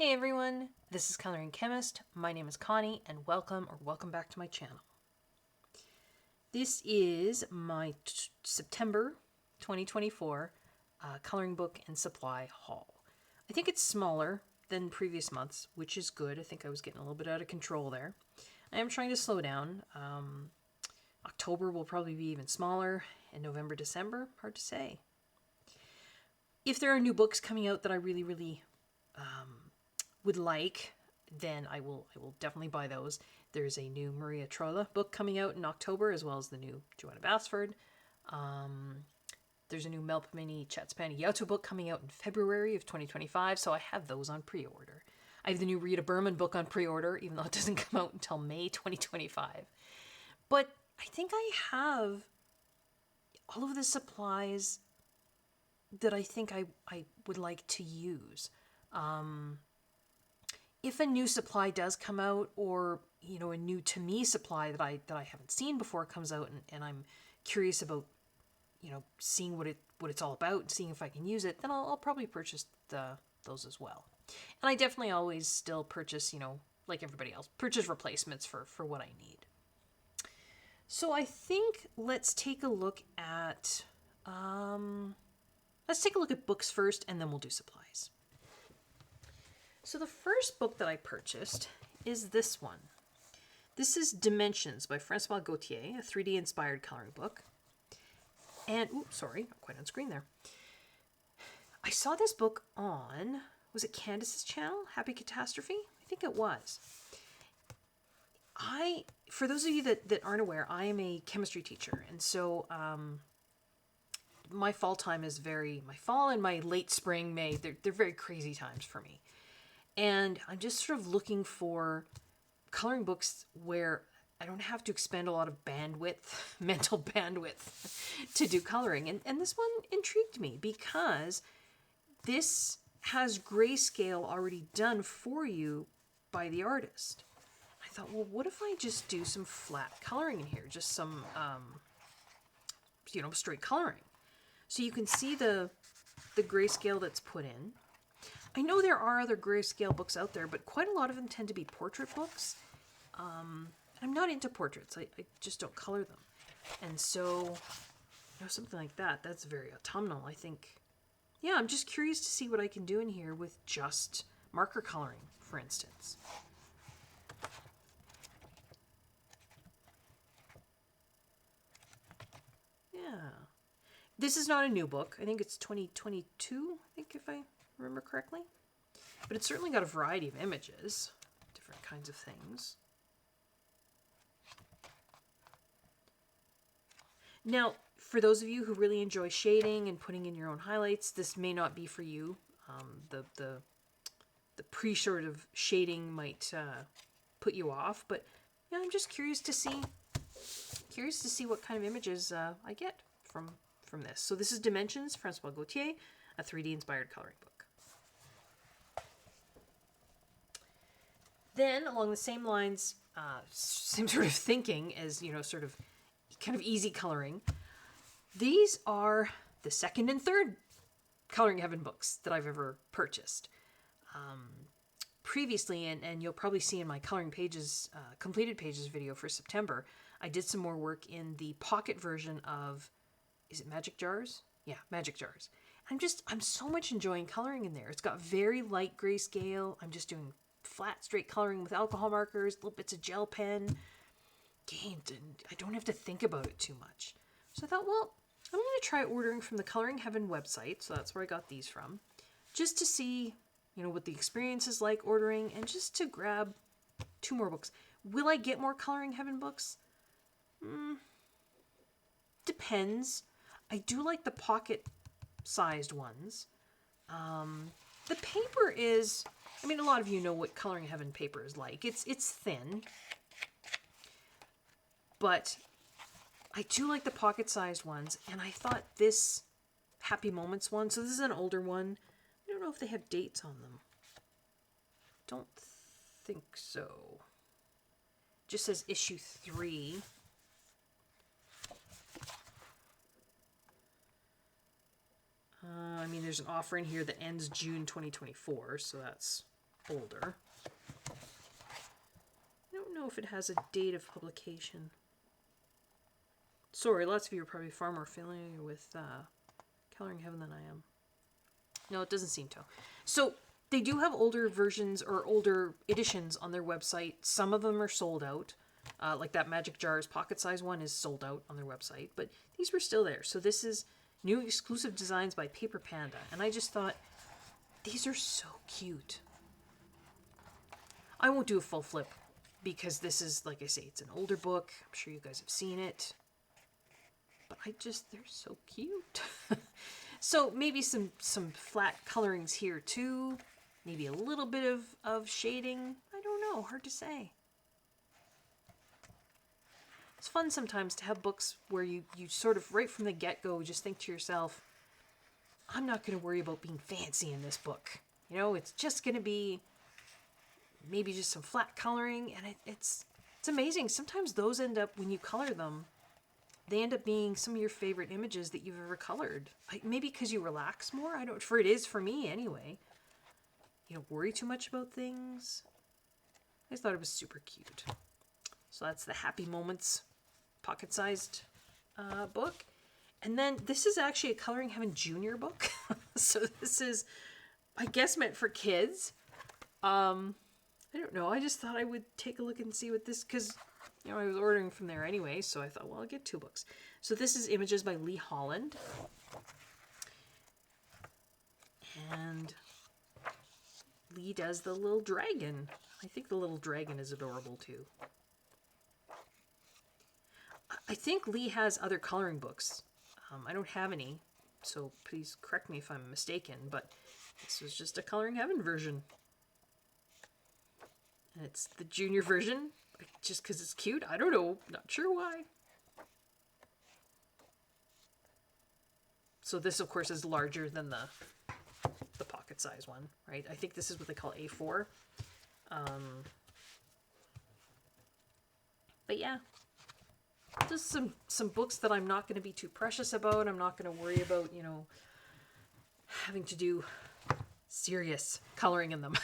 Hey everyone, this is Coloring Chemist. My name is Connie and welcome back to my channel. This is my September 2024 coloring book and supply haul. I think it's smaller than previous months, which is good. I think I was getting a little bit out of control there. I am trying to slow down. October will probably be even smaller, and November, December, hard to say. If there are new books coming out that I really would like, then I will definitely buy those. There's a new Maria Trolla book coming out in October, as well as the new Joanna Basford. There's a new Melpomene Chatspani Yauto book coming out in February of 2025, so I have those on pre-order. I have the new Rita Berman book on pre-order, even though it doesn't come out until May 2025. But I think I have all of the supplies that I think I would like to use. If a new supply does come out, or a new to me supply that I haven't seen before comes out, and I'm curious about seeing what it's all about and seeing if I can use it, then I'll probably purchase those as well. And I definitely always still purchase, like everybody else, purchase replacements for what I need. So I think let's take a look at books first, and then we'll do supplies. So the first book that I purchased is this one. This is Dimensions by Francois Gauthier, a 3D inspired coloring book. And, oops, sorry, not quite on screen there. I saw this book on, was it Candace's channel, Happy Catastrophe? I think it was. For those of you that aren't aware, I am a chemistry teacher. And so my fall and my late spring, May, they're very crazy times for me. And I'm just sort of looking for coloring books where I don't have to expend a lot of mental bandwidth to do coloring. And this one intrigued me because this has grayscale already done for you by the artist. I thought, well, what if I just do some flat coloring in here? Just some, straight coloring. So you can see the grayscale that's put in. I know there are other grayscale books out there, but quite a lot of them tend to be portrait books. I'm not into portraits. I just don't color them. And so, something like that's very autumnal, I think. Yeah, I'm just curious to see what I can do in here with just marker coloring, for instance. Yeah. This is not a new book. I think it's 2022, if I remember correctly. But it's certainly got a variety of images, different kinds of things. Now, for those of you who really enjoy shading and putting in your own highlights, this may not be for you. The pre-sort of shading might put you off, but yeah, I'm just curious to see what kind of images I get from this. So this is Dimensions, Francois Gauthier, a 3D inspired coloring book. Then, along the same lines, same sort of thinking as, sort of kind of easy coloring, these are the second and third Coloring Heaven books that I've ever purchased. Previously, and you'll probably see in my Coloring Pages, Completed Pages video for September, I did some more work in the pocket version of, is it Magic Jars? Yeah, Magic Jars. I'm so much enjoying coloring in there. It's got very light grayscale. I'm just doing flat, straight coloring with alcohol markers, little bits of gel pen. And I don't have to think about it too much. So I thought, well, I'm going to try ordering from the Coloring Heaven website. So that's where I got these from. Just to see, what the experience is like ordering, and just to grab 2 more books. Will I get more Coloring Heaven books? Depends. I do like the pocket-sized ones. The paper is, a lot of you know what Coloring Heaven paper is like. It's thin. But I do like the pocket-sized ones, and I thought this Happy Moments one, so this is an older one. I don't know if they have dates on them. Don't think so. It just says issue 3. There's an offer in here that ends June 2024, so that's older. I don't know if it has a date of publication. Sorry, lots of you are probably far more familiar with Coloring Heaven than I am. No, it doesn't seem to. So they do have older versions or older editions on their website. Some of them are sold out. Like that Magic Jars pocket size one is sold out on their website. But these were still there. So this is new exclusive designs by Paper Panda. And I just thought, these are so cute. I won't do a full flip because this is, like I say, it's an older book. I'm sure you guys have seen it. But they're so cute. So maybe some flat colorings here too. Maybe a little bit of shading. I don't know, hard to say. It's fun sometimes to have books where you sort of right from the get-go just think to yourself, I'm not going to worry about being fancy in this book. You know, it's just going to be maybe just some flat coloring, and it's amazing. Sometimes those end up, when you color them, they end up being some of your favorite images that you've ever colored. Maybe because you relax more. I don't. It is for me anyway. You don't worry too much about things. I just thought it was super cute. So that's the Happy Moments pocket-sized book. And then this is actually a Coloring Heaven Junior book. So this is, I guess, meant for kids. I don't know. I just thought I would take a look and see what this, because you know, I was ordering from there anyway, so I thought, well, I'll get 2 books. So this is images by Lee Holland. And Lee does the little dragon. I think the little dragon is adorable too. I think Lee has other coloring books. I don't have any, so please correct me if I'm mistaken, but this was just a Coloring Heaven version. And it's the junior version. Just because it's cute? I don't know. Not sure why. So this, of course, is larger than the pocket size one, right? I think this is what they call A4. But yeah, just some books that I'm not going to be too precious about. I'm not going to worry about, you know, having to do serious coloring in them.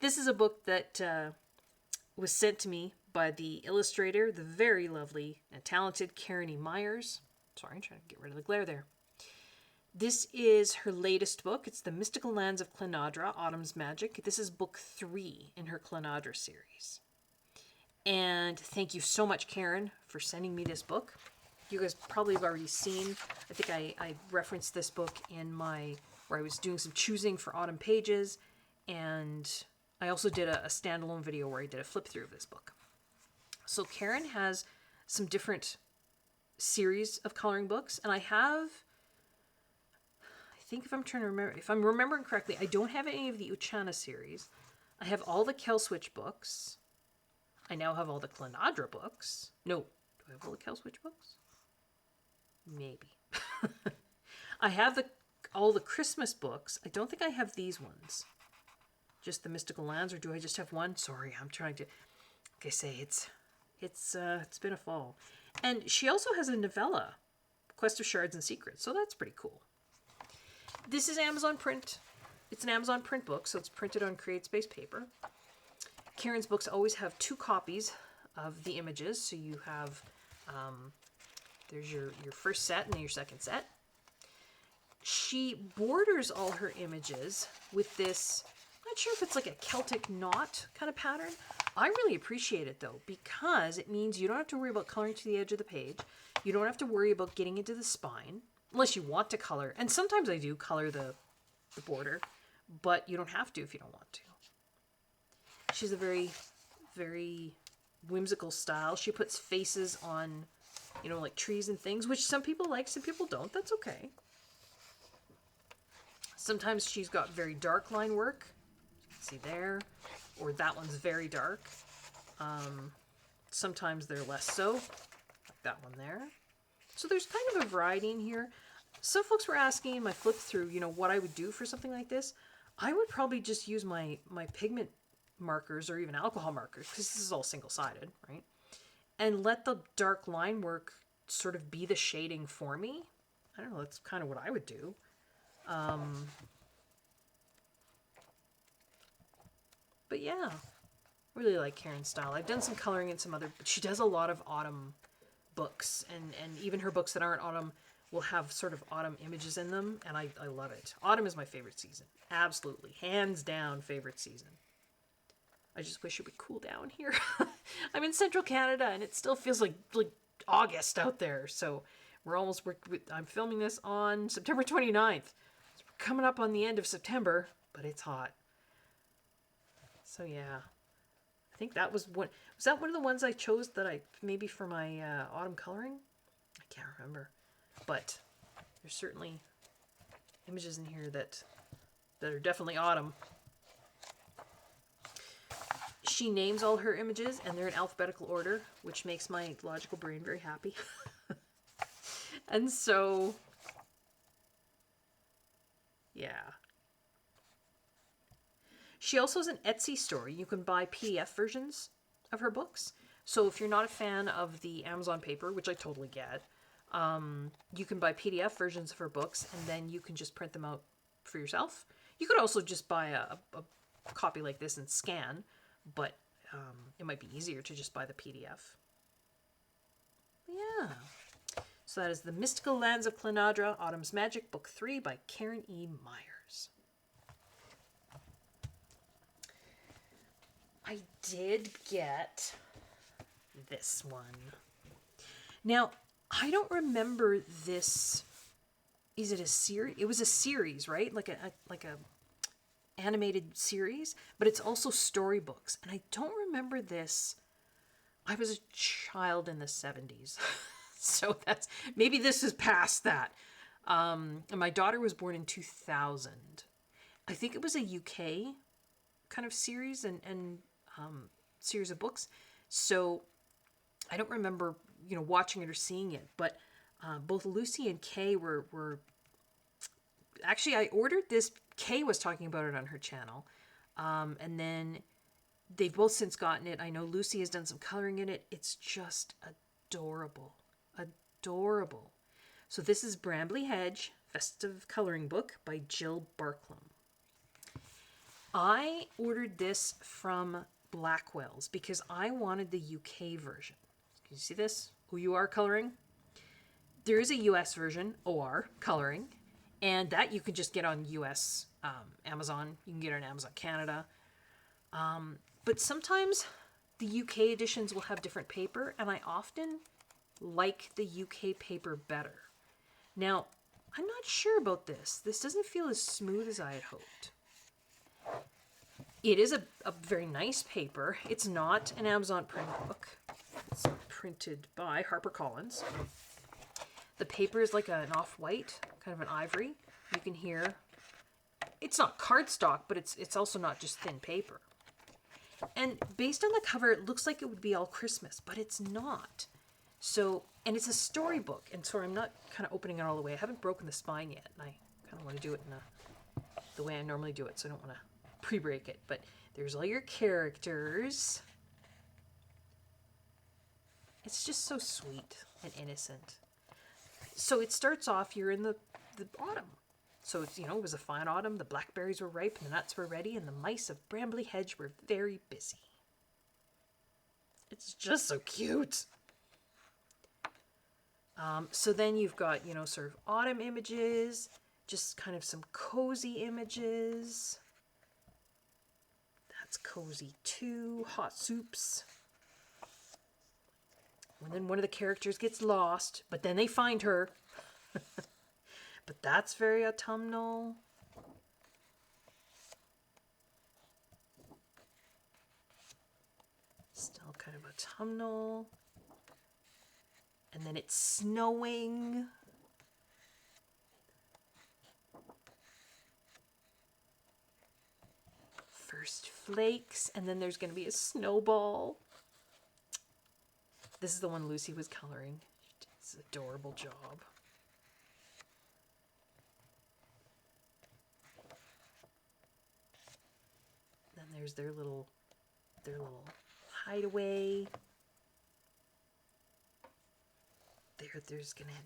This is a book that was sent to me by the illustrator, the very lovely and talented Karen E. Myers. Sorry, I'm trying to get rid of the glare there. This is her latest book. It's The Mystical Lands of Clenadra, Autumn's Magic. This is book 3 in her Clenadra series. And thank you so much, Karen, for sending me this book. You guys probably have already seen, I think I referenced this book in where I was doing some choosing for autumn pages, and I also did a standalone video where I did a flip through of this book. So Karen has some different series of coloring books, and I think if I'm remembering correctly, I don't have any of the Uchana series. I have all the Kel Switch books. I now have all the Clenadra books. No, do I have all the Kel Switch books? Maybe. I have all the Christmas books. I don't think I have these ones. Just the Mystical Lands, or do I just have one? Sorry, I'm trying to, like I say, it's been a fall. And she also has a novella, Quest of Shards and Secrets, so that's pretty cool. This is Amazon print. It's an Amazon print book, so it's printed on CreateSpace paper. Karen's books always have 2 copies of the images, so you have, there's your first set and then your second set. She borders all her images with this, I'm not sure if it's like a Celtic knot kind of pattern. I really appreciate it though, because it means you don't have to worry about coloring to the edge of the page. You don't have to worry about getting into the spine, unless you want to color. And sometimes I do color the border, but you don't have to if you don't want to. She's a very, very whimsical style. She puts faces on, you know, like trees and things, which some people like, some people don't. That's okay. Sometimes she's got very dark line work. You can see there. Or that one's very dark. Sometimes they're less so. Like that one there. So there's kind of a variety in here. Some folks were asking in my flip through, you know, what I would do for something like this. I would probably just use my pigment markers or even alcohol markers, because this is all single-sided, right? And let the dark line work sort of be the shading for me. I don't know, that's kind of what I would do. But yeah, really like Karen's style. I've done some coloring in some other, but she does a lot of autumn books, and even her books that aren't autumn will have sort of autumn images in them, and I love it. Autumn is my favorite season. Absolutely. Hands down favorite season. I just wish it would cool down here. I'm in central Canada and it still feels like August out there. So I'm filming this on September 29th. So we're coming up on the end of September, but it's hot. So yeah. I think that was one of the ones I chose that I maybe for my autumn coloring? I can't remember. But there's certainly images in here that are definitely autumn. She names all her images and they're in alphabetical order, which makes my logical brain very happy. And so, yeah. She also has an Etsy store. You can buy PDF versions of her books. So if you're not a fan of the Amazon paper, which I totally get, you can buy PDF versions of her books and then you can just print them out for yourself. You could also just buy a copy like this and scan, but it might be easier to just buy the PDF. Yeah. So that is The Mystical Lands of Clenadra, Autumn's Magic, Book 3 by Karen E. Myers. I did get this one. Now, I don't remember this. Is it a series? It was a series, right? Like a animated series, but it's also storybooks. And I don't remember this. I was a child in the 70s. So maybe this is past that. And my daughter was born in 2000. I think it was a UK kind of series and series of books. So I don't remember, watching it or seeing it, but both Lucy and Kay were actually, I ordered this. Kay was talking about it on her channel. And then they've both since gotten it. I know Lucy has done some coloring in it. It's just adorable. Adorable. So this is Brambley Hedge, Festive Coloring Book by Jill Barklam. I ordered this from Blackwell's because I wanted the UK version. Can you see this? OUR coloring. There is a US version, OR coloring, and that you can just get on US Amazon. You can get it on Amazon Canada. But sometimes the UK editions will have different paper, and I often like the UK paper better. Now, I'm not sure about this. This doesn't feel as smooth as I had hoped. It is a very nice paper. It's not an Amazon print book. It's printed by HarperCollins. The paper is like an off-white, kind of an ivory. You can hear, it's not cardstock, but it's also not just thin paper. And based on the cover, it looks like it would be all Christmas, but it's not. So, and it's a storybook, and so I'm not kind of opening it all the way. I haven't broken the spine yet, and I kind of want to do it in the way I normally do it, so I don't want to pre-break it. But there's all your characters. It's just so sweet and innocent. So it starts off, you're in the autumn. So it's, it was a fine autumn. The blackberries were ripe, and the nuts were ready, and the mice of Brambley Hedge were very busy. It's just so cute. So then you've got, sort of autumn images, just kind of some cozy images. That's cozy too. Hot soups. And then one of the characters gets lost, but then they find her. But that's very autumnal. Still kind of autumnal. And then it's snowing. First flakes, and then there's going to be a snowball. This is the one Lucy was coloring. She did this adorable job. Then there's their little hideaway.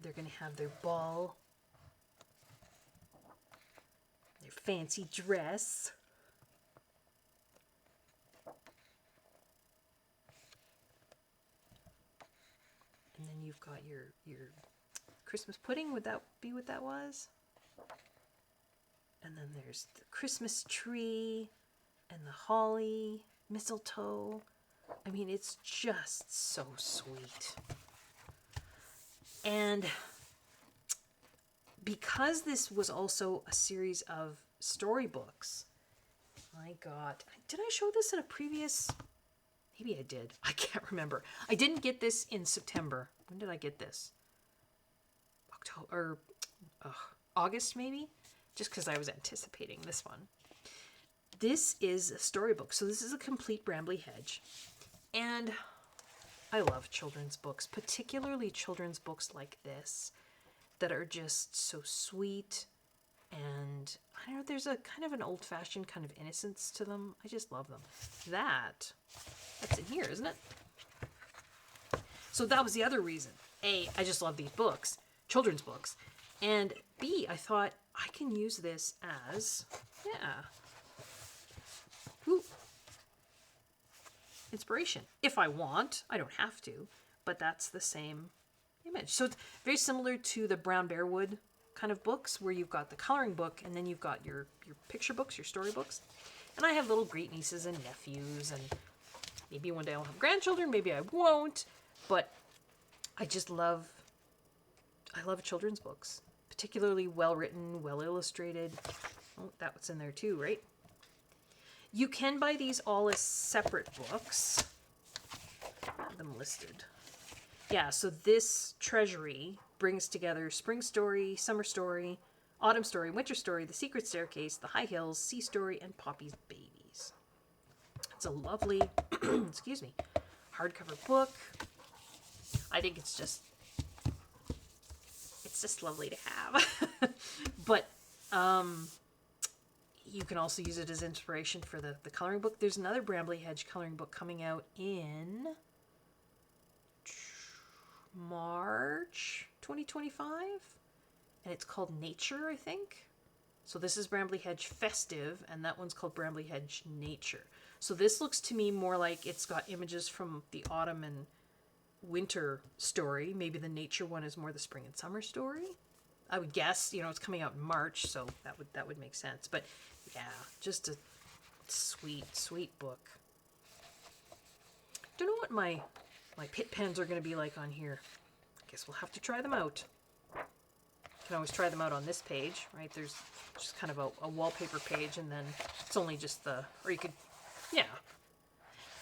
They're gonna have their ball, their fancy dress. And then you've got your Christmas pudding. Would that be what that was? And then there's the Christmas tree and the holly, mistletoe. I mean, it's just so sweet. And because this was also a series of storybooks, did I show this in a previous, maybe I did. I can't remember. I didn't get this in September. When did I get this? October, August maybe? Just because I was anticipating this one. This is a storybook. So this is a complete Brambley Hedge. And I love children's books, particularly children's books like this that are just so sweet. And I don't know, there's a kind of an old-fashioned kind of innocence to them. I just love them. That's in here, isn't it? So that was the other reason. A, I just love these books, children's books. And B, I thought I can use this as, inspiration. If I want, I don't have to, but that's the same image. So it's very similar to the Brown Bear Wood kind of books where you've got the coloring book and then you've got your picture books, your storybooks. And I have little great nieces and nephews, and maybe one day I'll have grandchildren, maybe I won't, but I love children's books, particularly well written, well illustrated. Oh, that's in there too, right? You can buy these all as separate books. I have them listed. Yeah, so this treasury brings together Spring Story, Summer Story, Autumn Story, Winter Story, The Secret Staircase, The High Hills, Sea Story, and Poppy's Babies. It's a lovely, excuse me, hardcover book. I think it's just lovely to have. But you can also use it as inspiration for the coloring book. There's another Brambley Hedge coloring book coming out in March 2025, and it's called Nature, I think. So this is Brambley Hedge Festive, and that one's called Brambley Hedge Nature. So this looks to me more like it's got images from the autumn and winter story. Maybe the nature one is more the spring and summer story. I would guess, it's coming out in March, so that would make sense. But yeah, just a sweet, sweet book. Don't know what my pit pens are going to be like on here. I guess we'll have to try them out. You can always try them out on this page, right? There's just kind of a wallpaper page, and then it's only just or you could, yeah.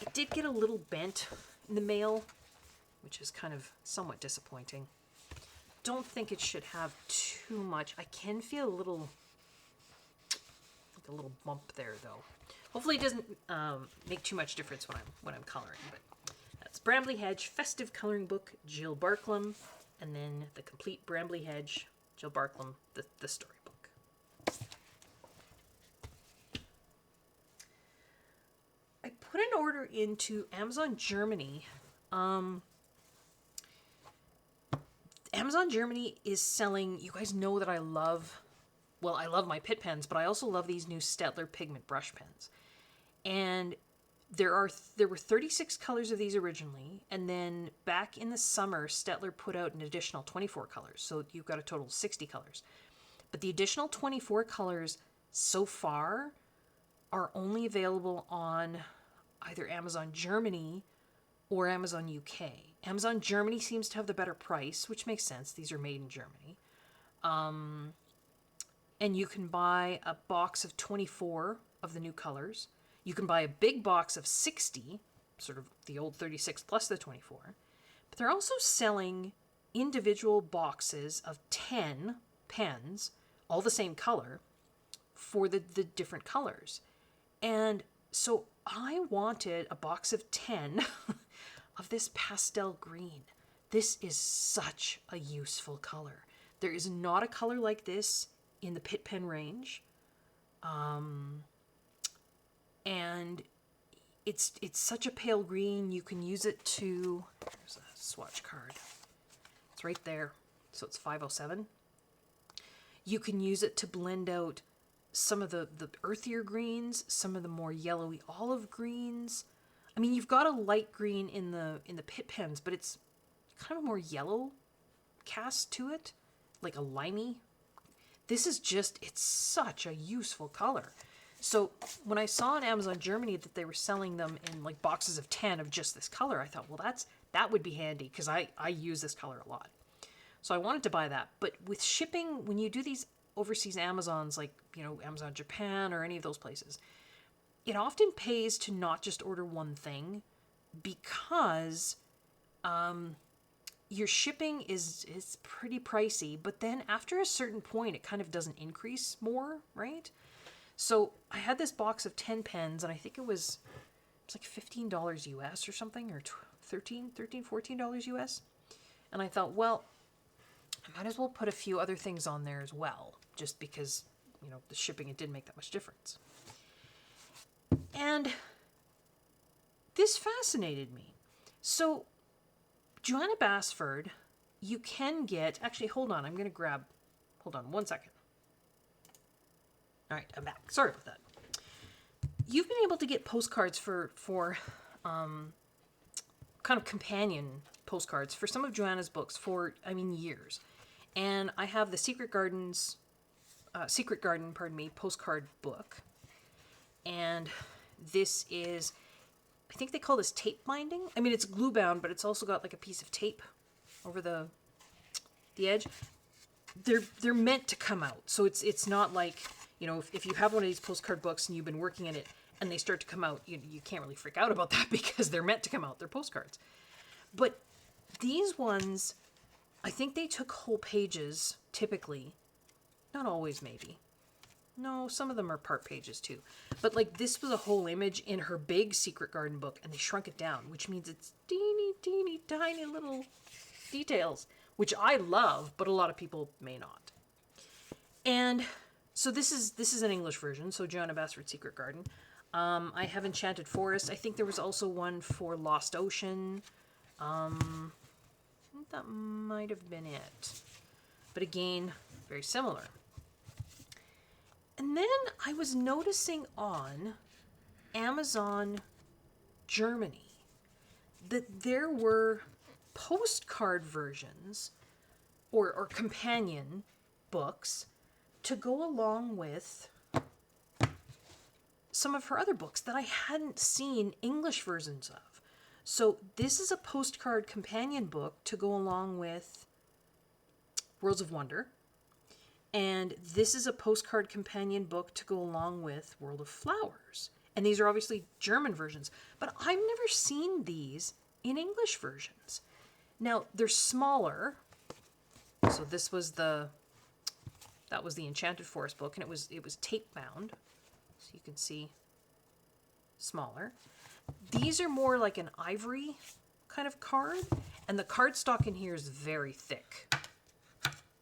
It did get a little bent in the mail, which is kind of somewhat disappointing. Don't think it should have too much. I can feel a little bump there, though. Hopefully it doesn't make too much difference when I'm coloring. But that's Brambley Hedge Festive Coloring Book, Jill Barklam, and then the complete Brambley Hedge, Jill Barklam, the storybook. I put an order into Amazon Germany. Amazon Germany is selling, you guys know that I love my Pitt pens, but I also love these new Staedtler pigment brush pens. And there were 36 colors of these originally, and then back in the summer, Staedtler put out an additional 24 colors, so you've got a total of 60 colors. But the additional 24 colors so far are only available on either Amazon Germany or Amazon UK. Amazon Germany seems to have the better price, which makes sense. These are made in Germany. And you can buy a box of 24 of the new colors. You can buy a big box of 60, sort of the old 36 plus the 24. But they're also selling individual boxes of 10 pens, all the same color, for the different colors. And so I wanted a box of 10 of this pastel green. This is such a useful color. There is not a color like this in the Pitt pen range. And it's such a pale green. You can use it to, there's a swatch card. It's right there. So it's 507. You can use it to blend out some of the earthier greens, some of the more yellowy olive greens. I mean, you've got a light green in the Pitt pens, but it's kind of more yellow cast to it, like a limey. This is just, it's such a useful color. So when I saw in Amazon Germany that they were selling them in like boxes of 10 of just this color, I thought, well, that would be handy because I use this color a lot. So I wanted to buy that. But with shipping, when you do these overseas Amazons, like, you know, Amazon Japan or any of those places, it often pays to not just order one thing because your shipping is pretty pricey. But then after a certain point, it kind of doesn't increase more, right? So I had this box of 10 pens, and I think it was like $15 US or something, or $14 US. And I thought, well, I might as well put a few other things on there as well, just because, you know, the shipping, it didn't make that much difference. And this fascinated me. So Joanna Basford, you can get, actually, hold on, hold on one second. All right, I'm back. Sorry about that. You've been able to get postcards for kind of companion postcards for some of Joanna's books for, years. And I have the Secret Garden, postcard book. And this is, I think they call this tape binding. I mean, it's glue bound, but it's also got like a piece of tape over the edge. They're meant to come out. So it's not like, you know, if you have one of these postcard books and you've been working in it and they start to come out, you can't really freak out about that because they're meant to come out. They're postcards. But these ones, I think they took whole pages, typically. Not always, maybe. No, some of them are part pages too. But like this was a whole image in her big Secret Garden book, and they shrunk it down, which means it's teeny, tiny little details, which I love, but a lot of people may not. And so this is an English version, so Joanna Basford's Secret Garden. I have Enchanted Forest. I think there was also one for Lost Ocean. I think that might have been it. But again, very similar. And then I was noticing on Amazon Germany that there were postcard versions or companion books to go along with some of her other books that I hadn't seen English versions of. So this is a postcard companion book to go along with Worlds of Wonder. And this is a postcard companion book to go along with World of Flowers. And these are obviously German versions. But I've never seen these in English versions. Now, they're smaller. So this was that was the Enchanted Forest book, and it was tape bound. So you can see smaller. These are more like an ivory kind of card, and the cardstock in here is very thick.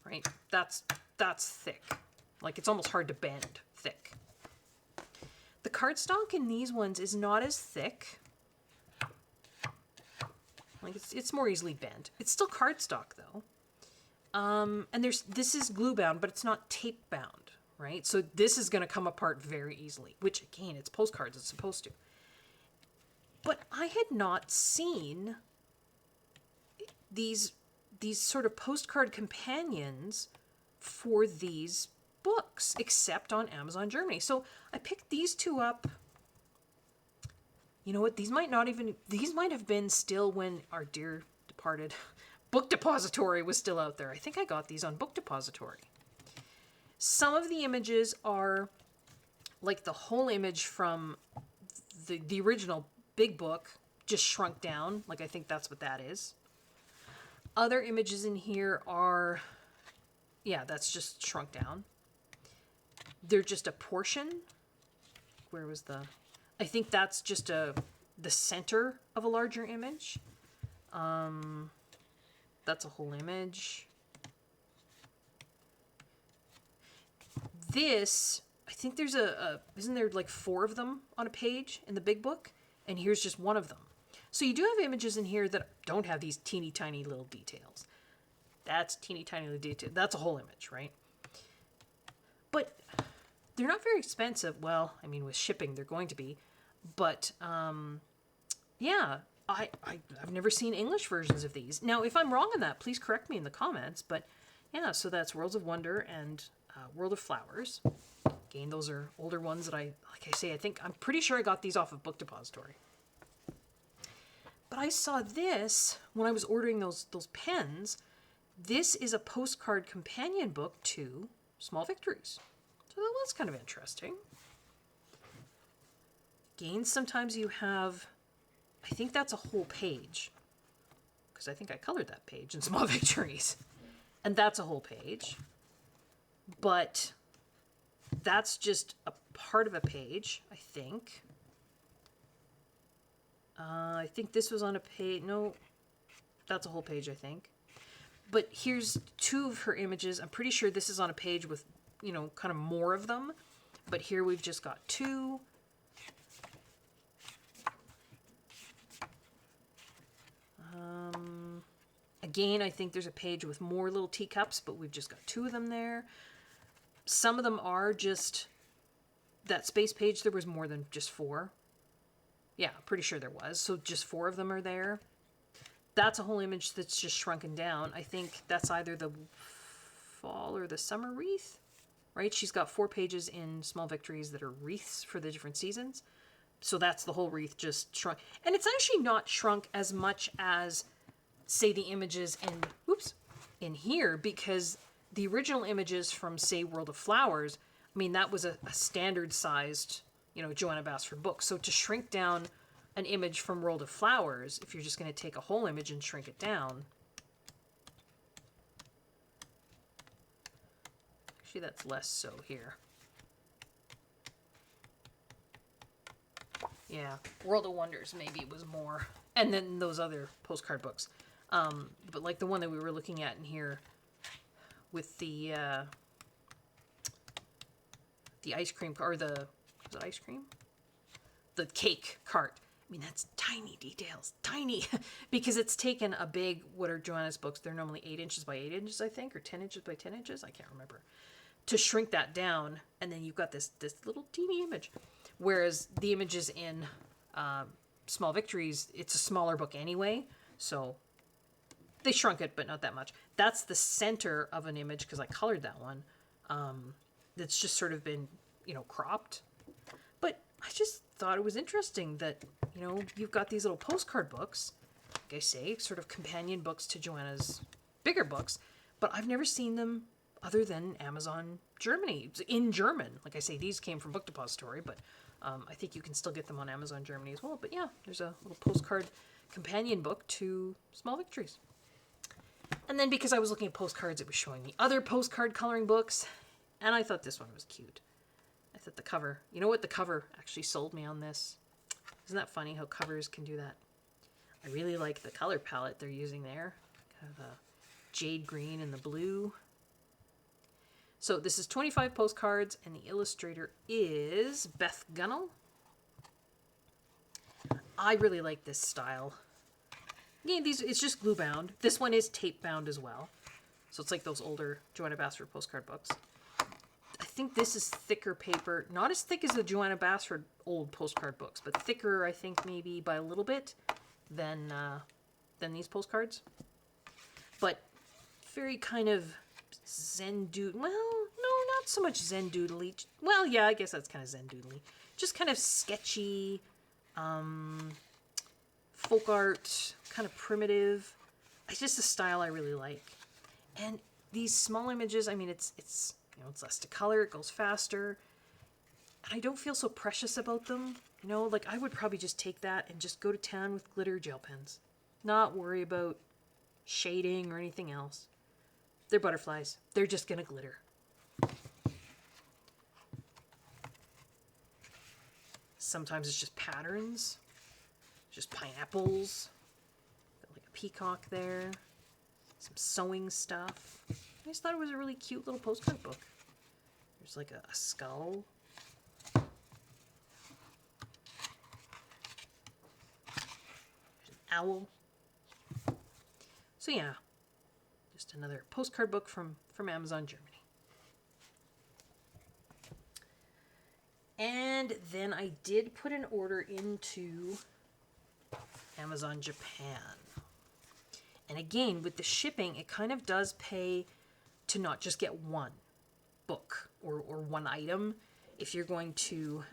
Right? That's thick. Like it's almost hard to bend thick. The cardstock in these ones is not as thick. Like it's more easily bent. It's still cardstock though. And this is glue bound, but it's not tape bound, right? So this is going to come apart very easily, which again, it's postcards, it's supposed to. But I had not seen these sort of postcard companions for these books, except on Amazon Germany. So I picked these two up. You know what? These might have been still when our dear departed Book Depository was still out there. I think I got these on Book Depository. Some of the images are like the whole image from the original big book, just shrunk down. Like I think that's what that is. Other images in here are, yeah, that's just shrunk down. They're just a portion. Where was I think that's just the center of a larger image. That's a whole image. This, I think there's isn't there like 4 of them on a page in the big book? And here's just one of them. So you do have images in here that don't have these teeny tiny little details. That's teeny tiny little detail. That's a whole image, right? But they're not very expensive. Well, I mean, with shipping, they're going to be. But, yeah, I've never seen English versions of these. Now, if I'm wrong on that, please correct me in the comments. But yeah, so that's Worlds of Wonder and World of Flowers. Again, those are older ones that like I say, I'm pretty sure I got these off of Book Depository. But I saw this when I was ordering those pens. This is a postcard companion book to Small Victories. So that was kind of interesting. Again, sometimes you have, I think that's a whole page, because I think I colored that page in Small Victories. And that's a whole page. But that's just a part of a page, I think. I think this was on a page. No, that's a whole page, I think. But here's two of her images. I'm pretty sure this is on a page with, kind of more of them. But here we've just got two. Again, I think there's a page with more little teacups, but we've just got two of them there. Some of them are just that space page. There was more than just four. Yeah, pretty sure there was. So just four of them are there. That's a whole image that's just shrunken down. I think that's either the fall or the summer wreath, right? She's got 4 pages in Small Victories that are wreaths for the different seasons. So that's the whole wreath just shrunk. And it's actually not shrunk as much as, say, the images in here, because the original images from, say, World of Flowers, I mean, that was a standard sized, Joanna Basford book. So to shrink down an image from World of Flowers, if you're just going to take a whole image and shrink it down, actually that's less so here. Yeah, World of Wonders maybe it was more, and then those other postcard books. But like the one that we were looking at in here with the ice cream, or was it ice cream? The cake cart. I mean, that's tiny details, tiny, because it's taken a big, what are Joanna's books? They're normally 8 inches by 8 inches, I think, or 10 inches by 10 inches. I can't remember. To shrink that down, and then you've got this little teeny image. Whereas the images in Small Victories, it's a smaller book anyway, so they shrunk it, but not that much. That's the center of an image, because I colored that one. That's just sort of been, cropped. But I just thought it was interesting that, you've got these little postcard books, like I say, sort of companion books to Joanna's bigger books, but I've never seen them other than Amazon Germany. It's in German. Like I say, these came from Book Depository, but I think you can still get them on Amazon Germany as well. But yeah, there's a little postcard companion book to Small Victories. And then because I was looking at postcards, it was showing me other postcard coloring books, and I thought this one was cute. I thought the cover, you know what, the cover actually sold me on this. Isn't that funny how covers can do that? I really like the color palette they're using there. Kind of a jade green and the blue. So this is 25 postcards, and the illustrator is Beth Gunnell. I really like this style. Yeah, it's just glue bound. This one is tape bound as well. So it's like those older Joanna Basford postcard books. I think this is thicker paper. Not as thick as the Joanna Basford old postcard books, but thicker, I think, maybe by a little bit than these postcards. But very kind of Zen doodle. Well, no, not so much Zen doodly. Well, yeah, I guess that's kind of Zen doodly. Just kind of sketchy, folk art, kind of primitive. It's just a style I really like. And these small images, I mean, it's it's less to color, it goes faster. And I don't feel so precious about them. Like I would probably just take that and just go to town with glitter gel pens. Not worry about shading or anything else. They're butterflies. They're just gonna glitter. Sometimes it's just patterns. Just pineapples. Got like a peacock there. Some sewing stuff. I just thought it was a really cute little postcard book. There's like a skull. There's an owl. So yeah, just another postcard book from Amazon Germany. And then I did put an order into Amazon Japan. And again, with the shipping, it kind of does pay to not just get one book or one item. If you're going to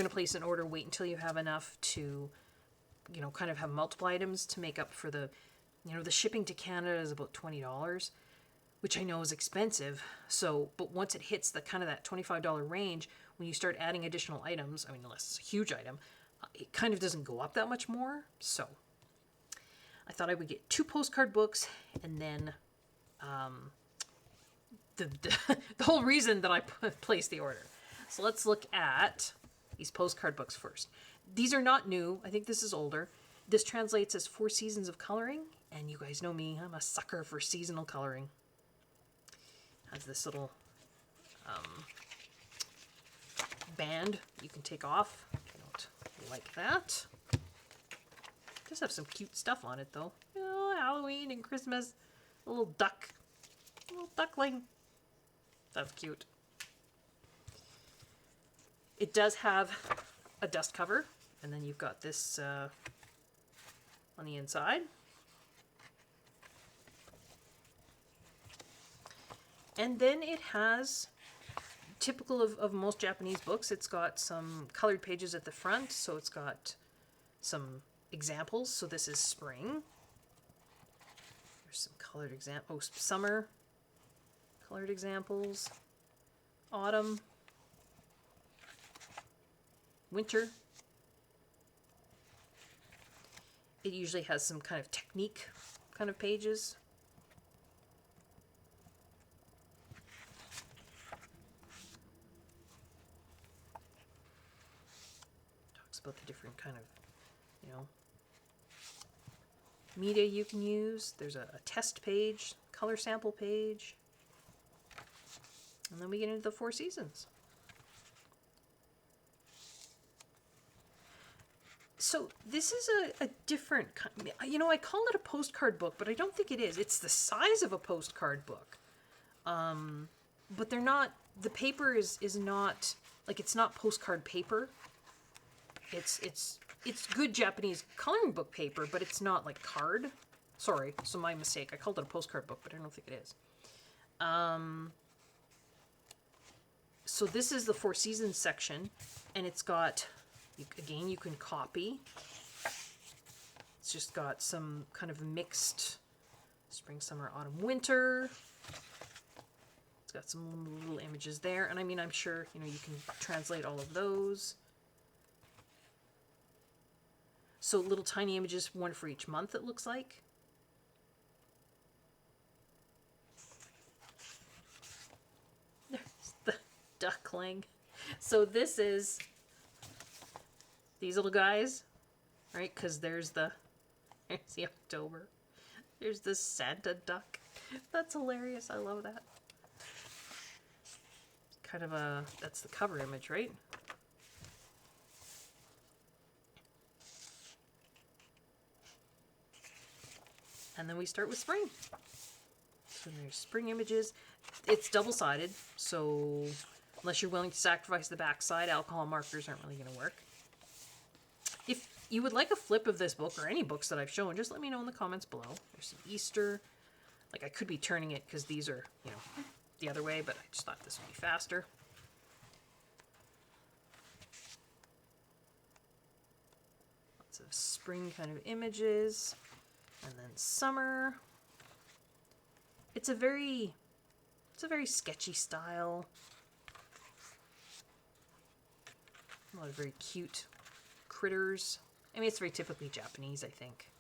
place an order, wait until you have enough to, kind of have multiple items to make up for the shipping to Canada is about $20, which I know is expensive. So, but once it hits the kind of that $25 range, when you start adding additional items, I mean, unless it's a huge item, it kind of doesn't go up that much more. So I thought I would get 2 postcard books, and then the whole reason that I placed the order. So let's look at these postcard books first. These are not new. I think this is older. This translates as 4 seasons of coloring, and you guys know me. I'm a sucker for seasonal coloring. Has this little band you can take off. I don't like that. Does have some cute stuff on it though. Halloween and Christmas. A little duck. A little duckling. That's cute. It does have a dust cover, and then you've got this on the inside. And then it has, typical of most Japanese books, it's got some colored pages at the front, so it's got some examples. So this is spring. There's some colored examples. Oh, summer. Colored examples. Autumn. Winter. It usually has some kind of technique kind of pages. Talks about the different kind of, media you can use. There's a test page, color sample page. And then we get into the 4 seasons. So this is a different kind. I call it a postcard book, but I don't think it is. It's the size of a postcard book. But they're not, the paper is not, like, it's not postcard paper. It's good Japanese coloring book paper, but it's not like card. Sorry, so my mistake. I called it a postcard book, but I don't think it is. So this is the 4 seasons section, and it's got, again, you can copy. It's just got some kind of mixed spring, summer, autumn, winter. It's got some little images there, and I mean, I'm sure, you can translate all of those. So little tiny images, one for each month, it looks like. There's the duckling. So this is these little guys, right? Because there's the October. There's the Santa duck. That's hilarious. I love that. Kind of that's the cover image, right? And then we start with spring. So there's spring images. It's double-sided, so unless you're willing to sacrifice the back side, alcohol markers aren't really going to work. If you would like a flip of this book or any books that I've shown, just let me know in the comments below. There's some Easter. Like, I could be turning it because these are, the other way, but I just thought this would be faster. Lots of spring kind of images. And then summer. It's a very sketchy style. A lot of very cute critters. I mean, it's very typically Japanese, I think.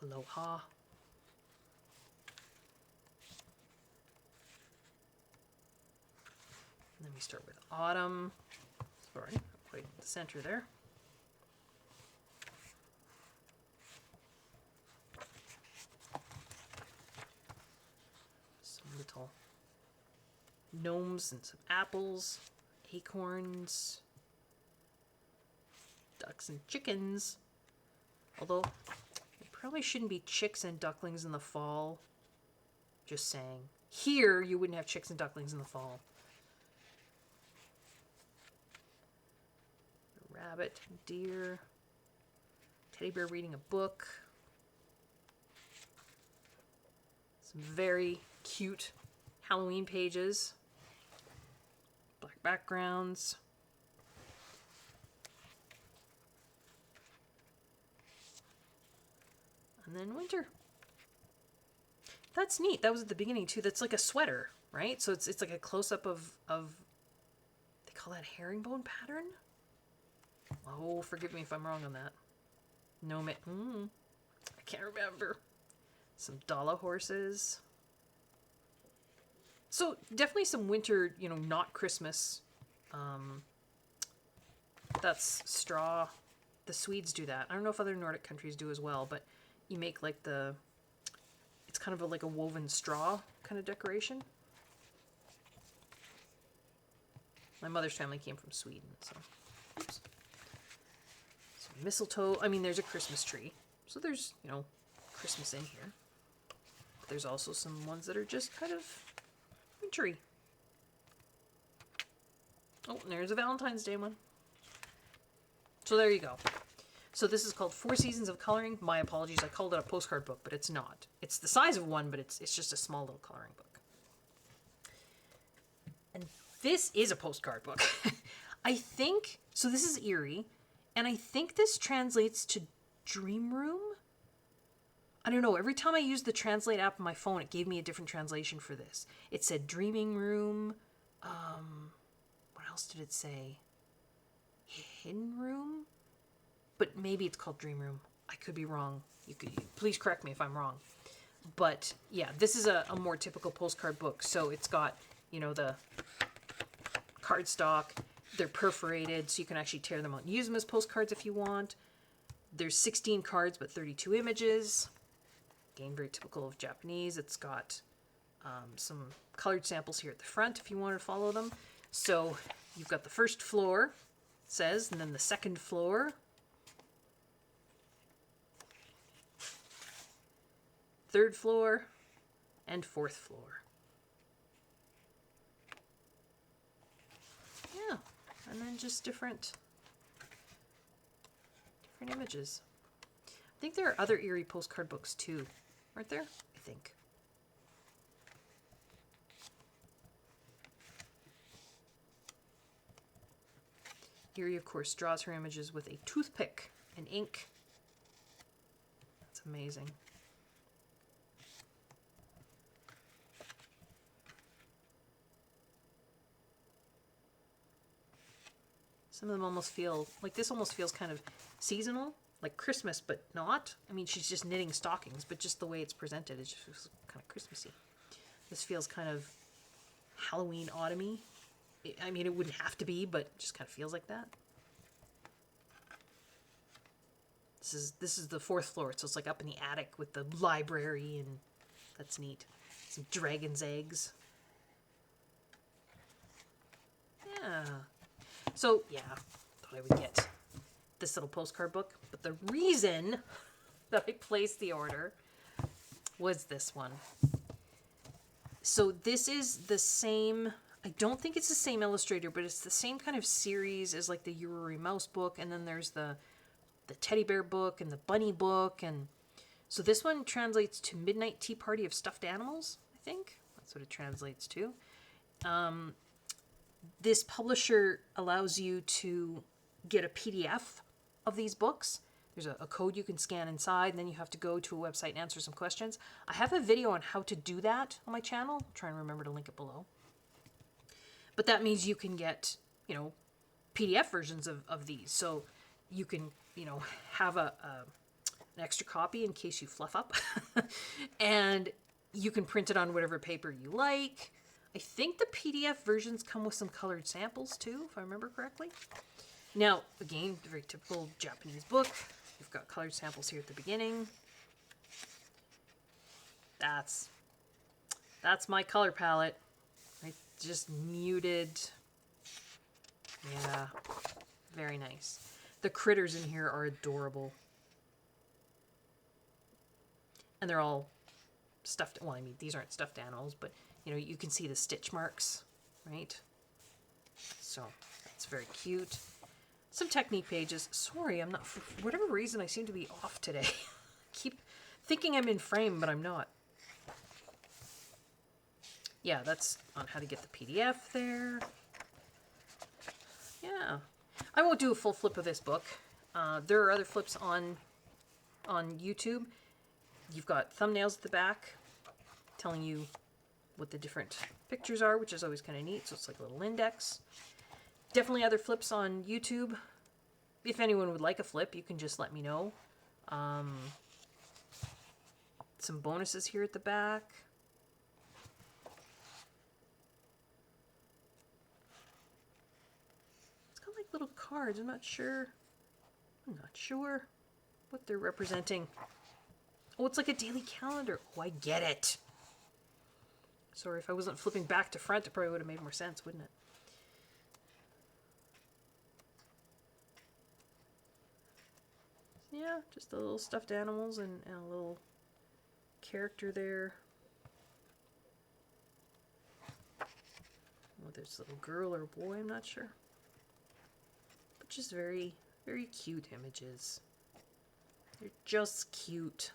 Aloha. And then we start with autumn. Sorry, not quite in the center there. Little gnomes and some apples, acorns, ducks and chickens. Although, there probably shouldn't be chicks and ducklings in the fall. Just saying. Here, you wouldn't have chicks and ducklings in the fall. Rabbit, deer. Teddy bear reading a book. Some very cute Halloween pages. Black backgrounds. And then winter. That's neat. That was at the beginning too. That's like a sweater, right? So it's like a close-up of they call that herringbone pattern? Oh, forgive me if I'm wrong on that. No, I can't remember. Some Dala horses. So definitely some winter, not Christmas. That's straw. The Swedes do that. I don't know if other Nordic countries do as well, but you make like it's kind of like a woven straw kind of decoration. My mother's family came from Sweden, so. Oops. Some mistletoe. I mean, there's a Christmas tree. So there's, Christmas in here. But there's also some ones that are just kind of wintry. Oh, and there's a Valentine's Day one. So there you go. So this is called 4 Seasons of Coloring. My apologies, I called it a postcard book, but it's not. It's the size of one, but it's just a small little coloring book. And this is a postcard book. I think, so this is Erie, and I think this translates to Dream Room. I don't know, every time I used the Translate app on my phone, it gave me a different translation for this. It said Dreaming Room. What else did it say? Hidden Room? But maybe it's called Dream Room. I could be wrong. Please correct me if I'm wrong. But yeah, this is a more typical postcard book. So it's got, the cardstock. They're perforated, so you can actually tear them out and use them as postcards if you want. There's 16 cards, but 32 images. Again, very typical of Japanese. It's got some colored samples here at the front if you want to follow them. So you've got the first floor, it says, and then the second floor. Third floor, and fourth floor. Yeah, and then just different images. I think there are other Erie postcard books too, aren't there? I think. Erie, of course, draws her images with a toothpick and ink. That's amazing. Some of them almost feel, like this almost feels kind of seasonal, like Christmas, but not. I mean, she's just knitting stockings, but just the way it's presented, it just feels kind of Christmassy. This feels kind of Halloween, autumny. I mean, it wouldn't have to be, but it just kind of feels like that. This is the fourth floor, so it's like up in the attic with the library, and that's neat. Some dragon's eggs. Yeah. So, yeah, thought I would get this little postcard book. But the reason that I placed the order was this one. So this is the same, I don't think it's the same illustrator, but it's the same kind of series as like the Yuri Mouse book. And then there's the teddy bear book and the bunny book. And so this one translates to Midnight Tea Party of Stuffed Animals, I think. That's what it translates to. This publisher allows you to get a PDF of these books. There's a code you can scan inside, and then you have to go to a website and answer some questions. I have a video on how to do that on my channel. I'll try and remember to link it below. But that means you can get, PDF versions of these. So you can, have an extra copy in case you fluff up. And you can print it on whatever paper you like. I think the PDF versions come with some colored samples too, if I remember correctly. Now, again, very typical Japanese book. You've got colored samples here at the beginning. That's my color palette. I just muted. Yeah, very nice. The critters in here are adorable. And they're all stuffed, well, I mean, these aren't stuffed animals, but you can see the stitch marks, right? So that's very cute. some technique pages. Sorry, I'm not, for whatever reason, I seem to be off today. Keep thinking I'm in frame, but I'm not. Yeah, that's on how to get the PDF there. Yeah. I won't do a full flip of this book. There are other flips on YouTube. You've got thumbnails at the back telling you what the different pictures are, which is always kind of neat. So it's like a little index. Definitely other flips on YouTube. If anyone would like a flip, you can just let me know. Some bonuses here at the back. It's got like little cards. I'm not sure what they're representing. Oh, it's like a daily calendar. Oh, I get it. Sorry, if I wasn't flipping back to front, it probably would have made more sense, wouldn't it? Yeah, just the little stuffed animals and a little character there. Whether it's a little girl or boy, I'm not sure. But just very, very cute images. They're just cute.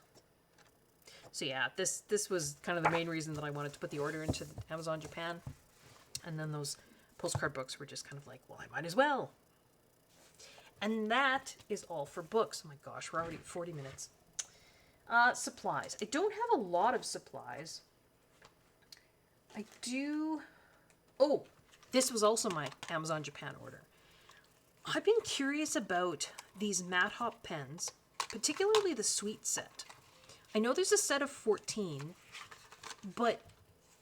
So yeah, this was kind of the main reason that I wanted to put the order into Amazon Japan. And then those postcard books were just kind of like, well, I might as well. And that is all for books. Oh my gosh, we're already at 40 minutes. Supplies. I don't have a lot of supplies. I do... Oh, this was also my Amazon Japan order. I've been curious about these Matte Hop pens, particularly the Sweet set. I know there's a set of 14, but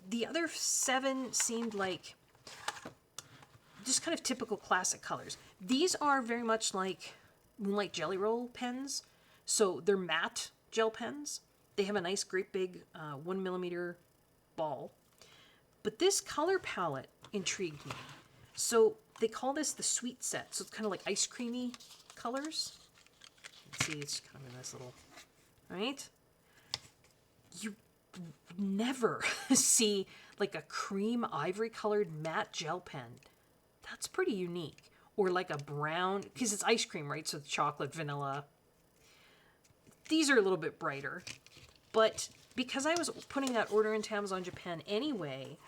the other 7 seemed like just kind of typical classic colors. These are very much like Moonlight Jelly Roll pens. So they're matte gel pens. They have a nice, great big 1mm ball. But this color palette intrigued me. So they call this the Sweet set. So it's kind of like ice creamy colors. Let's see, it's kind of in this little, right? You never see like a cream ivory colored matte gel pen. That's pretty unique. Or like a brown, because it's ice cream, right? So it's chocolate, vanilla. These are a little bit brighter. But because I was putting that order into Amazon Japan anyway,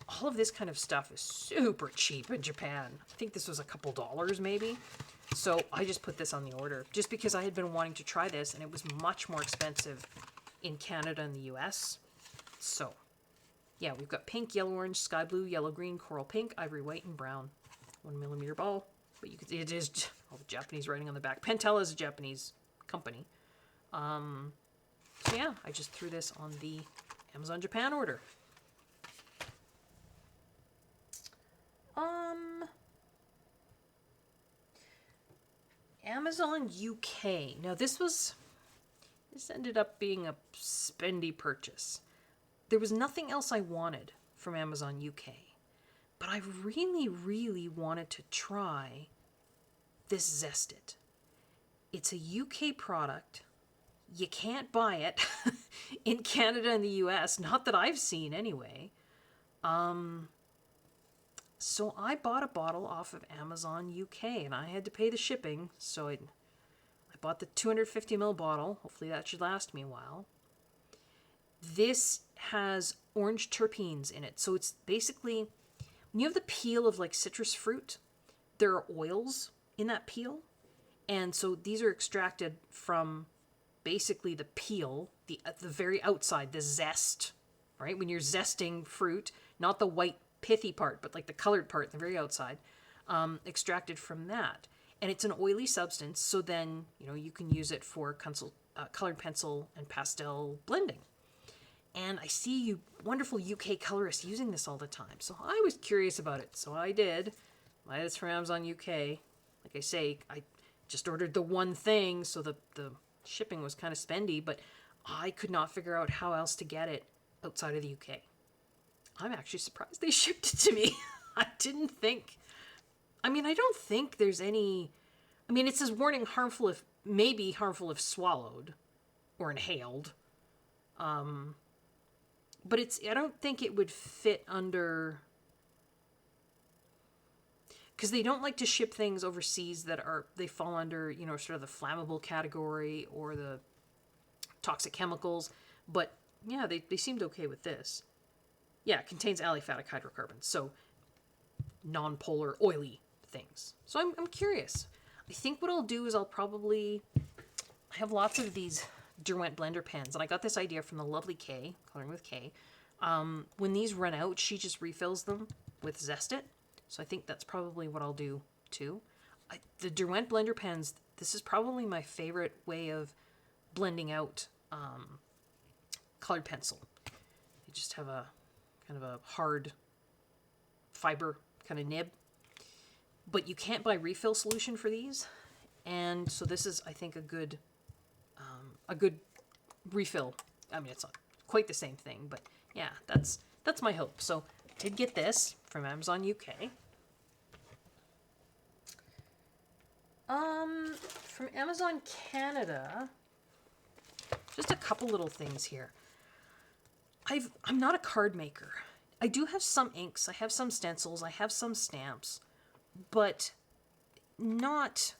all of this kind of stuff is super cheap in Japan. I think this was a couple dollars maybe. So I just put this on the order just because I had been wanting to try this and it was much more expensive in Canada and the US. So yeah, we've got pink, yellow, orange, sky blue, yellow, green, coral pink, ivory white, and brown. 1mm ball. But you can see it is all the Japanese writing on the back. Pentel is a Japanese company. So yeah, I just threw this on the Amazon Japan order. Amazon UK. Now this ended up being a spendy purchase. There was nothing else I wanted from Amazon UK, but I really, really wanted to try this Zest It. It's a UK product. You can't buy it in Canada and the US, not that I've seen anyway. So I bought a bottle off of Amazon UK and I had to pay the shipping. So I bought the 250ml bottle. Hopefully that should last me a while. This has orange terpenes in it. So it's basically, when you have the peel of like citrus fruit, there are oils in that peel. And so these are extracted from basically the peel, the very outside, the zest, right? When you're zesting fruit, not the white pithy part, but like the colored part, the very outside, extracted from that. And it's an oily substance, so then, you know, you can use it for colored pencil and pastel blending. And I see you wonderful UK colorists using this all the time. So I was curious about it. So I did. Buy this from Amazon UK. Like I say, I just ordered the one thing, so the shipping was kind of spendy, but I could not figure out how else to get it outside of the UK. I'm actually surprised they shipped it to me. I didn't think... I mean, I don't think there's any... I mean, it says warning maybe harmful if swallowed or inhaled. But I don't think it would fit under... because they don't like to ship things overseas that they fall under, you know, sort of the flammable category or the toxic chemicals. But yeah, they seemed okay with this. Yeah, it contains aliphatic hydrocarbons, so non-polar oily things. So I'm curious. I think what I'll do is I have lots of these Derwent blender pens, and I got this idea from the lovely Kay, Coloring with Kay. When these run out, she just refills them with Zest It. So I think that's probably what I'll do too. The Derwent blender pens, this is probably my favorite way of blending out colored pencil. You just have a kind of a hard fiber kind of nib. But you can't buy refill solution for these. And so this is, I think, a good refill. I mean, it's not quite the same thing, but yeah, that's my hope. So I did get this from Amazon UK. From Amazon Canada, just a couple little things here. I'm not a card maker. I do have some inks, I have some stencils, I have some stamps, but not,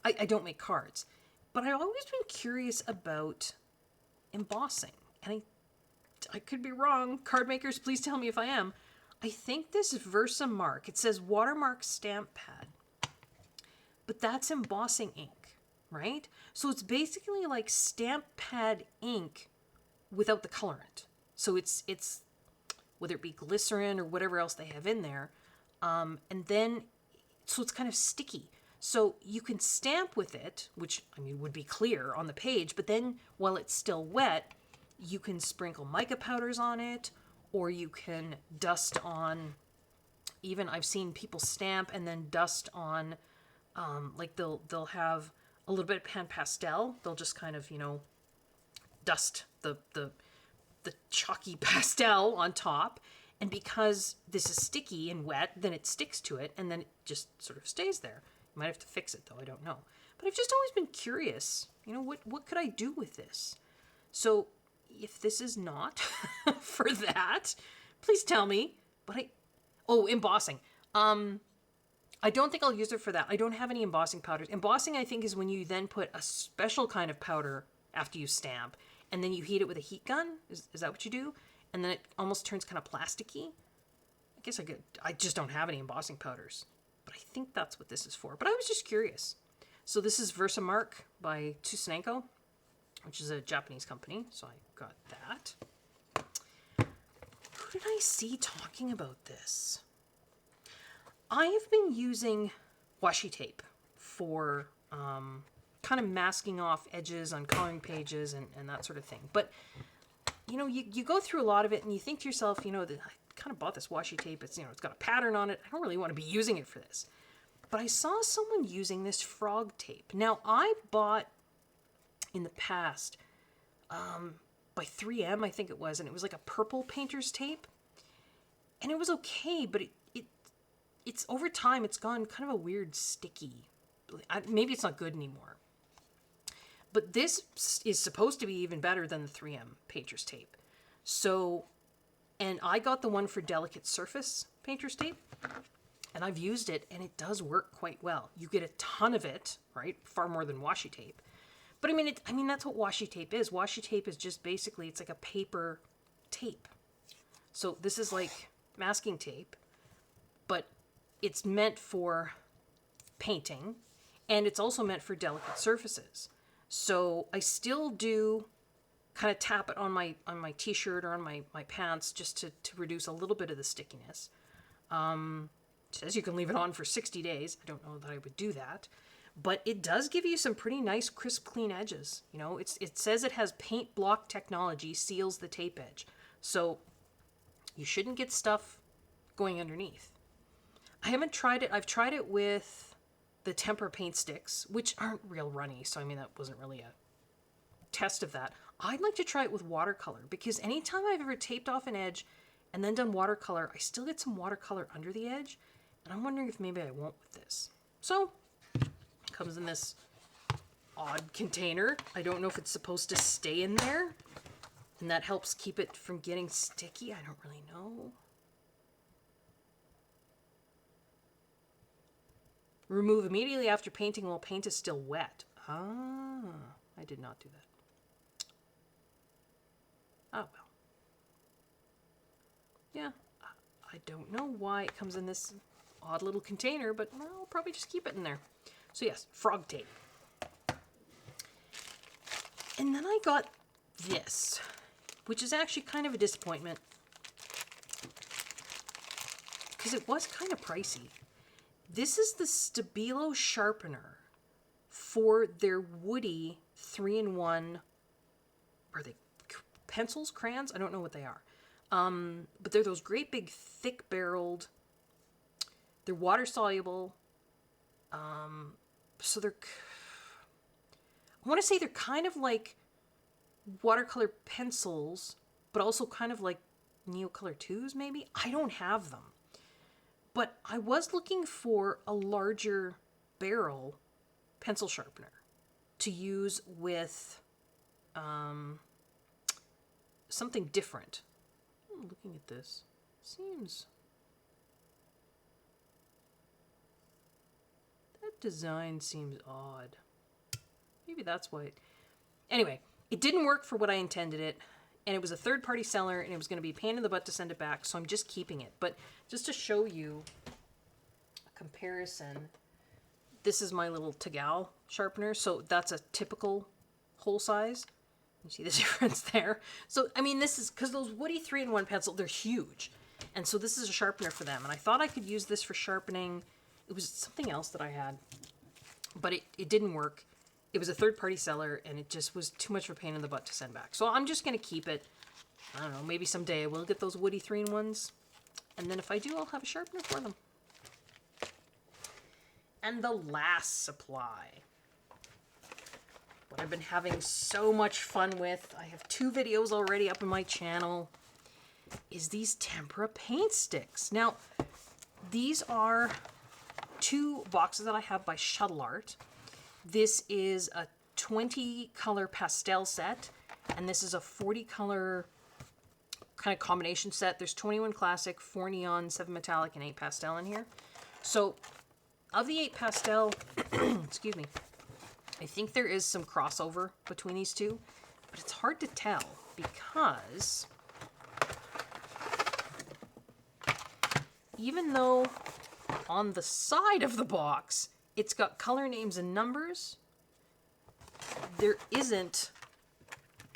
I don't make cards. But I've always been curious about embossing. And I could be wrong. Card makers, please tell me if I am. I think this Versamark, it says watermark stamp pad. But that's embossing ink, right? So it's basically like stamp pad ink without the colorant. So it's whether it be glycerin or whatever else they have in there. And then, so it's kind of sticky. So you can stamp with it, which, I mean, would be clear on the page, but then while it's still wet, you can sprinkle mica powders on it, or you can dust on, even I've seen people stamp and then dust on, like they'll have a little bit of pan pastel. They'll just kind of, you know, dust the chalky pastel on top. And because this is sticky and wet, then it sticks to it, and then it just sort of stays there. You might have to fix it, though. I don't know. But I've just always been curious, you know, what could I do with this? So if this is not for that, please tell me. But embossing. I don't think I'll use it for that. I don't have any embossing powders. Embossing, I think, is when you then put a special kind of powder after you stamp, and then you heat it with a heat gun. Is that what you do? And then it almost turns kind of plasticky. I guess I just don't have any embossing powders. But I think that's what this is for. But I was just curious. So this is Versamark by Tsusenenko, which is a Japanese company. So I got that. Who did I see talking about this? I have been using washi tape for kind of masking off edges on coloring pages and that sort of thing. But, you know, you go through a lot of it and you think to yourself, you know, I kind of bought this washi tape. It's, you know, it's got a pattern on it. I don't really want to be using it for this. But I saw someone using this frog tape. Now, I bought in the past by 3M, I think it was, and it was like a purple painter's tape. And it was okay, but it's over time, it's gone kind of a weird sticky. Maybe it's not good anymore. But this is supposed to be even better than the 3M painter's tape. So, and I got the one for delicate surface painter's tape, and I've used it, and it does work quite well. You get a ton of it, right? Far more than washi tape. But I mean, that's what washi tape is. Washi tape is just basically, it's like a paper tape. So this is like masking tape, but it's meant for painting, and it's also meant for delicate surfaces. So I still do kind of tap it on my t-shirt or on my pants just to reduce a little bit of the stickiness. It says you can leave it on for 60 days. I don't know that I would do that. But it does give you some pretty nice, crisp, clean edges. You know, it says it has paint block technology, seals the tape edge. So you shouldn't get stuff going underneath. I haven't tried it. I've tried it with the tempera paint sticks, which aren't real runny. So, I mean, that wasn't really a test of that. I'd like to try it with watercolor, because anytime I've ever taped off an edge and then done watercolor, I still get some watercolor under the edge. And I'm wondering if maybe I won't with this. So, it comes in this odd container. I don't know if it's supposed to stay in there, and that helps keep it from getting sticky. I don't really know. Remove immediately after painting while paint is still wet. Ah, I did not do that. Oh, well. Yeah, I don't know why it comes in this odd little container, but well, I'll probably just keep it in there. So yes, frog tape. And then I got this, which is actually kind of a disappointment because it was kind of pricey. This is the Stabilo sharpener for their woody 3-in-1. Are they pencils, crayons? I don't know what they are. But they're those great big thick barreled. They're water soluble. So they're, I want to say they're kind of like watercolor pencils, but also kind of like Neocolor 2s maybe. I don't have them. But I was looking for a larger barrel pencil sharpener to use with something different. Looking at this, seems... that design seems odd. Maybe that's why. Anyway, it didn't work for what I intended it, and it was a third-party seller, and it was going to be a pain in the butt to send it back, so I'm just keeping it. But just to show you a comparison, this is my little Tagal sharpener, so that's a typical hole size. You see the difference there? So, I mean, this is, because those Woody 3-in-1 pencil, they're huge. And so this is a sharpener for them. And I thought I could use this for sharpening. It was something else that I had. But it didn't work. It was a third-party seller, and it just was too much of a pain in the butt to send back. So I'm just going to keep it. I don't know, maybe someday I will get those Woody 3-in-1s. And then if I do, I'll have a sharpener for them. And the last supply, what I've been having so much fun with, I have 2 videos already up on my channel, is these tempera paint sticks. Now, these are 2 boxes that I have by Shuttle Art. This is a 20 color pastel set, and this is a 40 color kind of combination set. There's 21 classic, 4 neon, 7 metallic, and 8 pastel in here. So, of the 8 pastel, excuse me, I think there is some crossover between these 2, but it's hard to tell because even though on the side of the box it's got color names and numbers, there isn't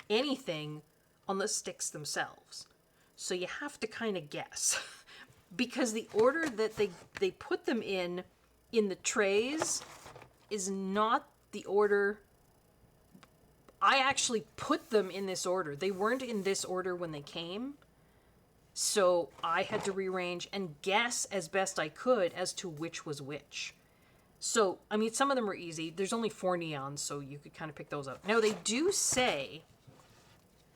anything on the sticks themselves. So you have to kind of guess because the order that they put them in the trays is not the order. I actually put them in this order. They weren't in this order when they came. So I had to rearrange and guess as best I could as to which was which. So, I mean, some of them are easy. There's only 4 neons, so you could kind of pick those up. Now, they do say,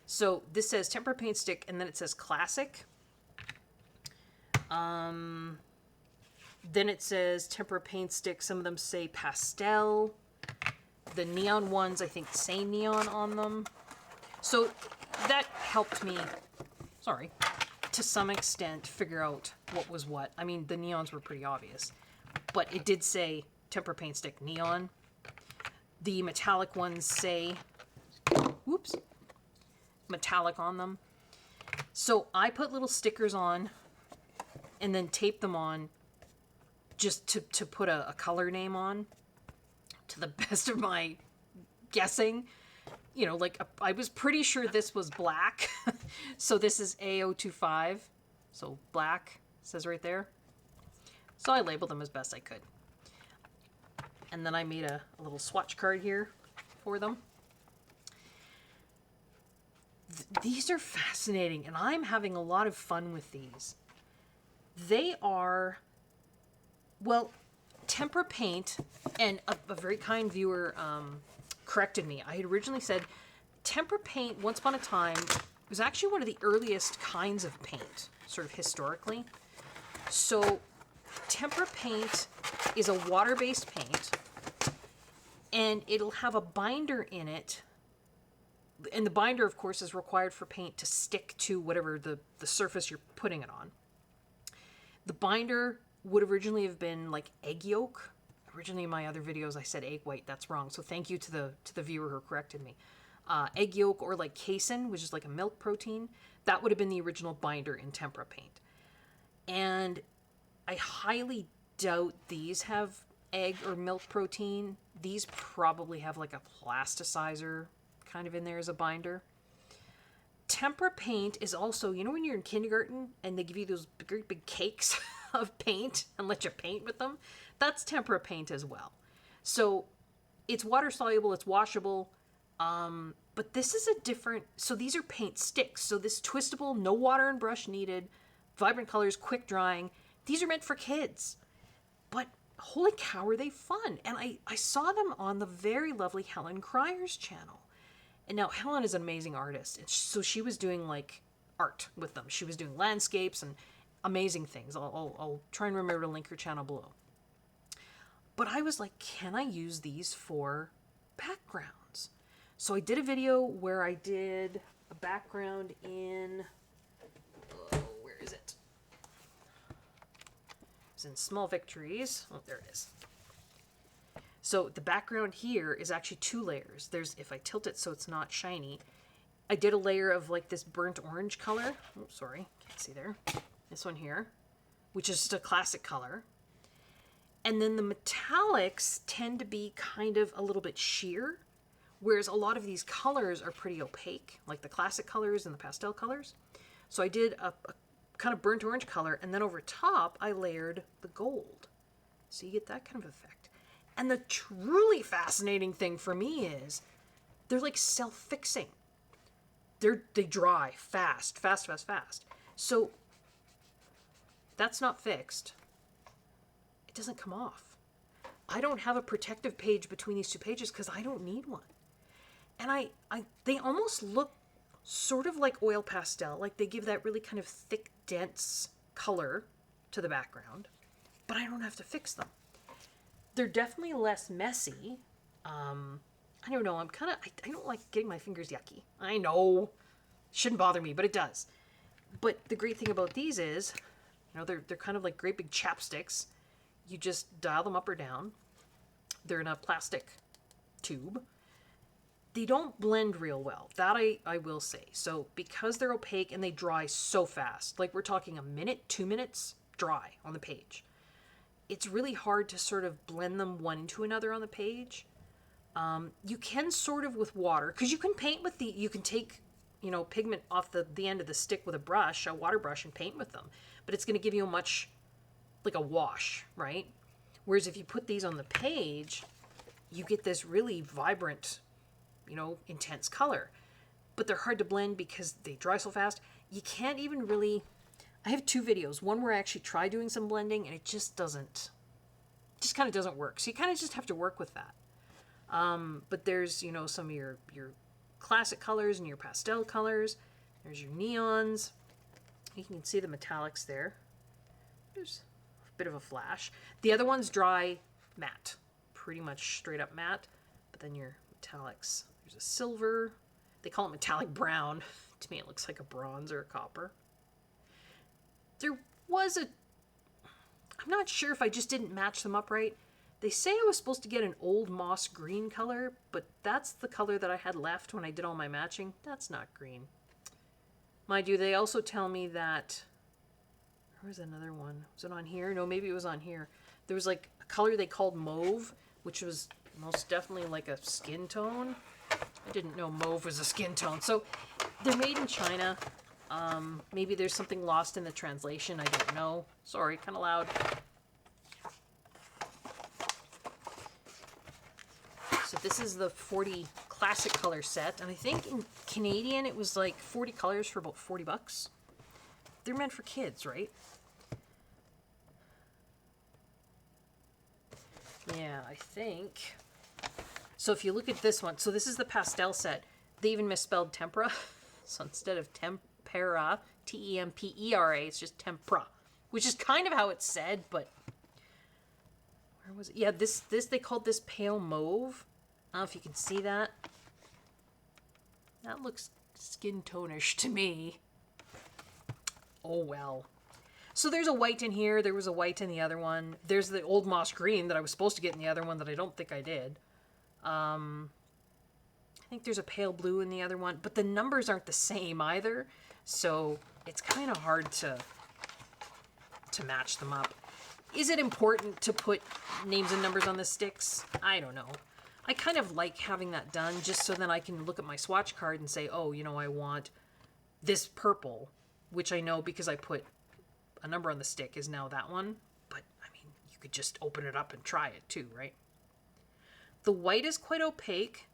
so this says tempera paint stick, and then it says classic. Then it says tempera paint stick. Some of them say pastel. The neon ones, I think, say neon on them. So that helped me, sorry, to some extent figure out what was what. I mean, the neons were pretty obvious. But it did say tempera paint stick neon. The metallic ones say, whoops, metallic on them. So I put little stickers on and then taped them on just to put a color name on, to the best of my guessing. You know, like, I was pretty sure this was black. So this is A025. So black, says right there. So I labeled them as best I could. And then I made a little swatch card here for them. These are fascinating, and I'm having a lot of fun with these. They are, well, tempera paint, and a very kind viewer corrected me. I had originally said tempera paint, once upon a time, was actually one of the earliest kinds of paint, sort of historically. So tempera paint is a water-based paint, and it'll have a binder in it. And the binder, of course, is required for paint to stick to whatever the surface you're putting it on. The binder would originally have been like egg yolk. I originally in my other videos I said egg white. That's wrong. So thank you to the viewer who corrected me. Egg yolk, or like casein, which is like a milk protein. That would have been the original binder in tempera paint. And I highly doubt these have egg or milk protein. These probably have like a plasticizer kind of in there as a binder. Tempera paint is also, you know, when you're in kindergarten and they give you those great big cakes of paint and let you paint with them? That's tempera paint as well. So it's water soluble, it's washable, but this is a different, so these are paint sticks. So this twistable, no water and brush needed, vibrant colors, quick drying. These are meant for kids. But holy cow, are they fun. And I saw them on the very lovely Helen Cryer's channel. And now Helen is an amazing artist. And so she was doing like art with them. She was doing landscapes and amazing things. I'll try and remember to link her channel below. But I was like, can I use these for backgrounds? So I did a video where I did a background in, where is it? It's in Small Victories. Oh, there it is. So the background here is actually 2 layers. There's, if I tilt it so it's not shiny, I did a layer of like this burnt orange color. Oh, sorry, can't see there. This one here, which is just a classic color. And then the metallics tend to be kind of a little bit sheer, whereas a lot of these colors are pretty opaque, like the classic colors and the pastel colors. So I did a kind of burnt orange color, and then over top I layered the gold. So you get that kind of effect. And the truly fascinating thing for me is they're like self-fixing. They dry fast. So that's not fixed. It doesn't come off. I don't have a protective page between these 2 pages because I don't need one. And they almost look sort of like oil pastel, like they give that really kind of thick, dense color to the background, but I don't have to fix them. They're definitely less messy. I don't know, I don't like getting my fingers yucky. I know, shouldn't bother me, but it does. But the great thing about these is, you know, they're kind of like great big chapsticks. You just dial them up or down. They're in a plastic tube. They don't blend real well. That I will say. So because they're opaque and they dry so fast, like we're talking a minute, 2 minutes dry on the page, it's really hard to sort of blend them one into another on the page. You can sort of with water, because you can paint with you can take, you know, pigment off the end of the stick with a brush, a water brush, and paint with them. But it's going to give you a much, like a wash, right? Whereas if you put these on the page, you get this really vibrant, you know, intense color. But they're hard to blend because they dry so fast. You can't even really... I have 2 videos. One where I actually try doing some blending and it just kind of doesn't work. So you kind of just have to work with that. But there's, you know, some of your classic colors and your pastel colors. There's your neons. You can see the metallics there. There's a bit of a flash. The other ones dry matte. Pretty much straight up matte. But then your metallics. There's a silver. They call it metallic brown. To me it looks like a bronze or a copper. There was I'm not sure if I just didn't match them up right. They say I was supposed to get an old moss green color, but that's the color that I had left when I did all my matching. That's not green. Mind you, they also tell me that... Where was another one? Was it on here? No, maybe it was on here. There was like a color they called mauve, which was most definitely like a skin tone. I didn't know mauve was a skin tone. So they're made in China. Maybe there's something lost in the translation. I don't know. Sorry, kind of loud. So this is the 40 classic color set. And I think in Canadian it was like 40 colors for about 40 bucks. They're meant for kids, right? Yeah, I think. So if you look at this one, so this is the pastel set. They even misspelled tempera. So instead of tempera, T-E-M-P-E-R-A, it's just tempera, which is kind of how it's said, but where was it? Yeah, this they called this pale mauve. I don't know if you can see that. That looks skin tonish to me. Oh well. So there's a white in here. There was a white in the other one. There's the old moss green that I was supposed to get in the other one that I don't think I did. I think there's a pale blue in the other one, but the numbers aren't the same either. So it's kind of hard to match them up. Is it important to put names and numbers on the sticks? I don't know. I kind of like having that done just so then I can look at my swatch card and say, oh, you know, I want this purple, which I know because I put a number on the stick is now that one. But, I mean, you could just open it up and try it too, right? The white is quite opaque.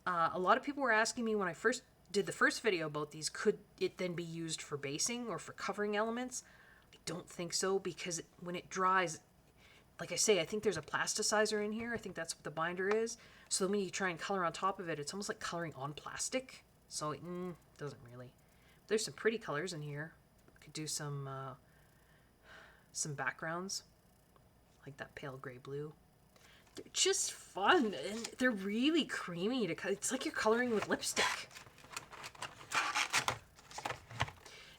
A lot of people were asking me when I first did the first video about these, could it then be used for basing or for covering elements? I don't think so, because when it dries, like I say, I think there's a plasticizer in here. I think that's what the binder is. So then when you try and color on top of it, it's almost like coloring on plastic. So it doesn't really. There's some pretty colors in here. I could do some backgrounds, like that pale gray blue. They're just fun, and they're really creamy. It's like you're coloring with lipstick.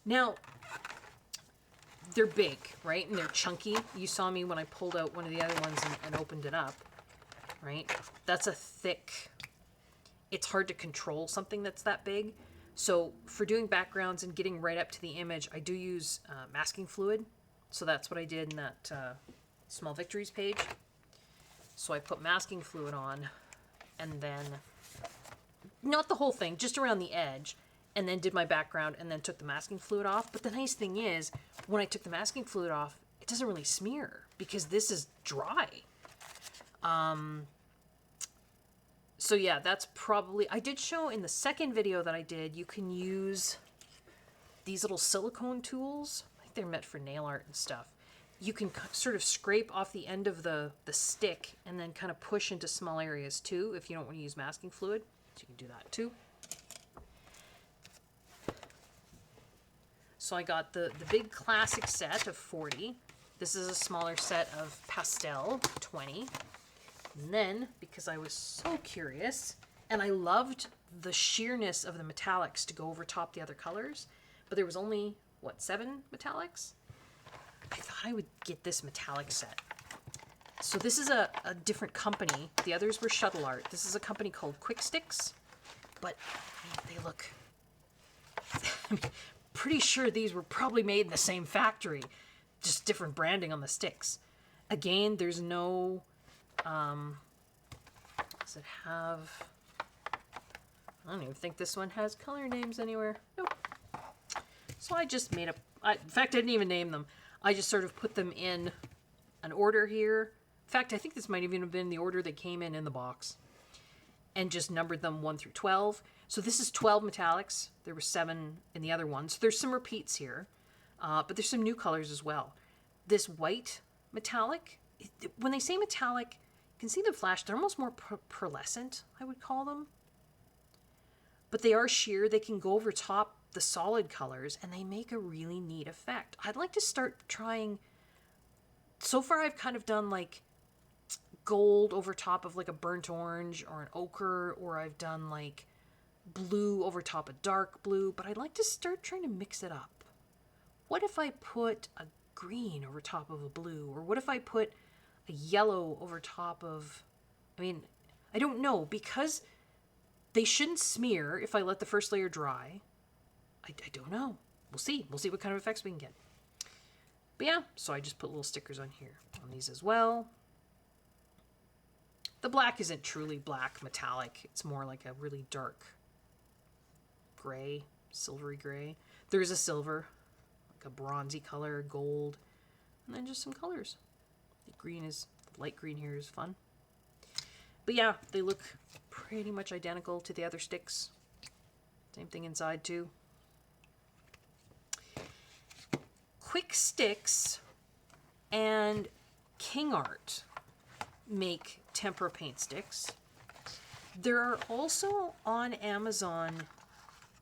Now, they're big, right? And they're chunky. You saw me when I pulled out one of the other ones and opened it up, right? That's a thick... It's hard to control something that's that big. So for doing backgrounds and getting right up to the image, I do use masking fluid. So that's what I did in that Small Victories page. So I put masking fluid on, and then, not the whole thing, just around the edge, and then did my background, and then took the masking fluid off. But the nice thing is, when I took the masking fluid off, it doesn't really smear, because this is dry. So yeah, that's probably, I did show in the second video that I did, you can use these little silicone tools. I think they're meant for nail art and stuff. You can sort of scrape off the end of the stick and then kind of push into small areas too, if you don't want to use masking fluid. So you can do that too. So I got the big classic set of 40. This is a smaller set of pastel, 20. And then, because I was so curious, and I loved the sheerness of the metallics to go over top the other colors, but there was only, what, 7 metallics? I thought I would get this metallic set. So this is a different company. The others were Shuttle Art. This is a company called Quick Sticks, but I mean, they look... I'm pretty sure these were probably made in the same factory, just different branding on the sticks. Again, there's no... does it have... I don't even think this one has color names anywhere. Nope. So I just made up... in fact, I didn't even name them. I just sort of put them in an order here. In fact, I think this might even have been the order they came in the box. And just numbered them 1 through 12. So this is 12 metallics. There were 7 in the other one. So there's some repeats here. But there's some new colors as well. This white metallic, when they say metallic, you can see them flash. They're almost more pearlescent, I would call them. But they are sheer. They can go over top the solid colors, and they make a really neat effect. I'd like to start trying... So far, I've kind of done, like, gold over top of, like, a burnt orange or an ochre, or I've done, like, blue over top of dark blue, but I'd like to start trying to mix it up. What if I put a green over top of a blue? Or what if I put a yellow over top of... I mean, I don't know, because they shouldn't smear if I let the first layer dry. I don't know. We'll see. We'll see what kind of effects we can get. But yeah, so I just put little stickers on here, on these as well. The black isn't truly black metallic. It's more like a really dark gray, silvery gray. There's a silver, like a bronzy color, gold, and then just some colors. The green is, light green here is fun. But yeah, they look pretty much identical to the other sticks. Same thing inside too. Quick Sticks and King Art make tempera paint sticks. There are also on Amazon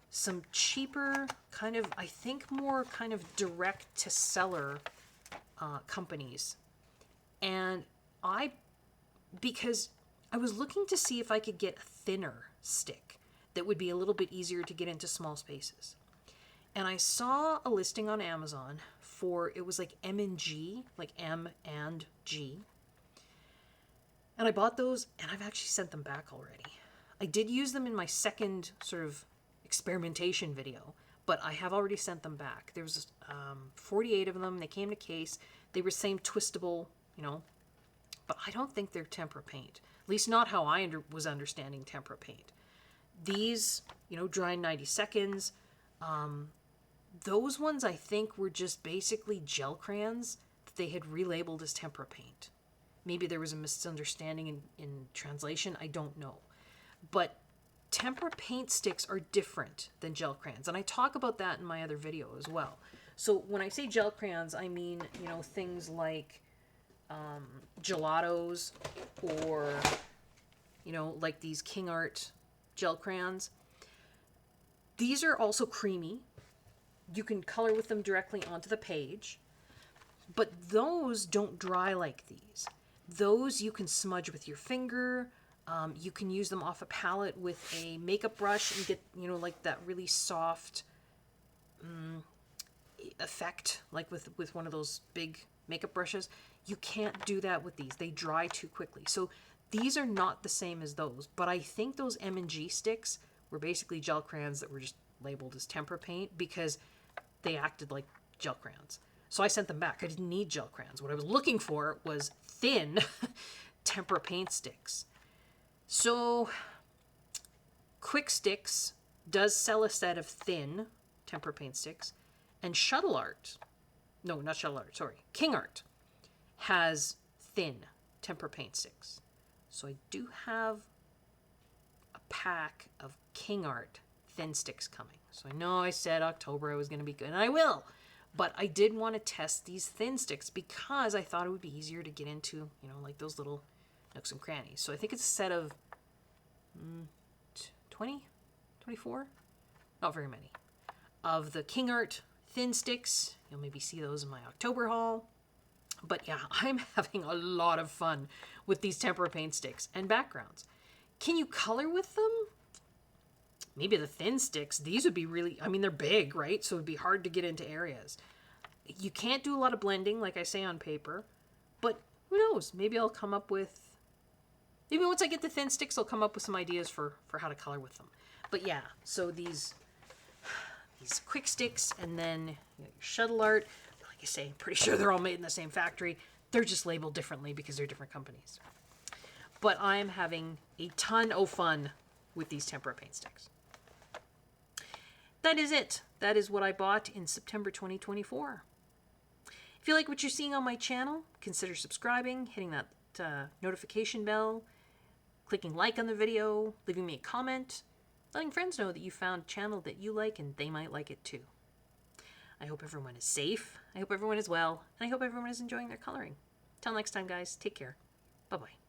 some cheaper, kind of, I think more kind of direct to seller companies. And because I was looking to see if I could get a thinner stick that would be a little bit easier to get into small spaces. And I saw a listing on Amazon for, it was like M and G, like M and G. And I bought those, and I've actually sent them back already. I did use them in my second sort of experimentation video, but I have already sent them back. There was 48 of them. They came in a case. They were same twistable, you know, but I don't think they're tempera paint. At least not how I was understanding tempera paint. These, you know, dry in 90 seconds. Those ones I think were just basically gel crayons that they had relabeled as tempera paint. Maybe there was a misunderstanding in translation. I don't know. But tempera paint sticks are different than gel crayons. And I talk about that in my other video as well. So when I say gel crayons, I mean, you know, things like gelatos, or, you know, like these King Art gel crayons. These are also creamy. You can color with them directly onto the page. But those don't dry like these. Those you can smudge with your finger. You can use them off a palette with a makeup brush and get, you know, like that really soft effect, like with one of those big makeup brushes. You can't do that with these. They dry too quickly. So these are not the same as those, but I think those M&G sticks were basically gel crayons that were just labeled as tempera paint because they acted like gel crayons. So I sent them back. I didn't need gel crayons. What I was looking for was thin tempera paint sticks. So Quick Sticks does sell a set of thin tempera paint sticks, and Shuttle Art, no, not Shuttle Art, sorry, King Art has thin tempera paint sticks. So I do have a pack of King Art thin sticks coming. So I know I said October I was going to be good, and I will. But I did want to test these thin sticks because I thought it would be easier to get into, you know, like those little nooks and crannies. So I think it's a set of 20, 24, not very many, of the King Art thin sticks. You'll maybe see those in my October haul. But yeah, I'm having a lot of fun with these tempera paint sticks and backgrounds. Can you color with them? Maybe the thin sticks, these would be really, I mean, they're big, right? So it'd be hard to get into areas. You can't do a lot of blending, like I say, on paper. But who knows? Maybe I'll come up with, maybe once I get the thin sticks, I'll come up with some ideas for how to color with them. But yeah, so these Quick Sticks, and then, you know, your Shuttle Art, like I say, pretty sure they're all made in the same factory. They're just labeled differently because they're different companies. But I'm having a ton of fun with these tempera paint sticks. That is it. That is what I bought in September 2024. If you like what you're seeing on my channel, consider subscribing, hitting that notification bell, clicking like on the video, leaving me a comment, letting friends know that you found a channel that you like and they might like it too. I hope everyone is safe, I hope everyone is well, and I hope everyone is enjoying their coloring. Till next time, guys, take care. Bye-bye.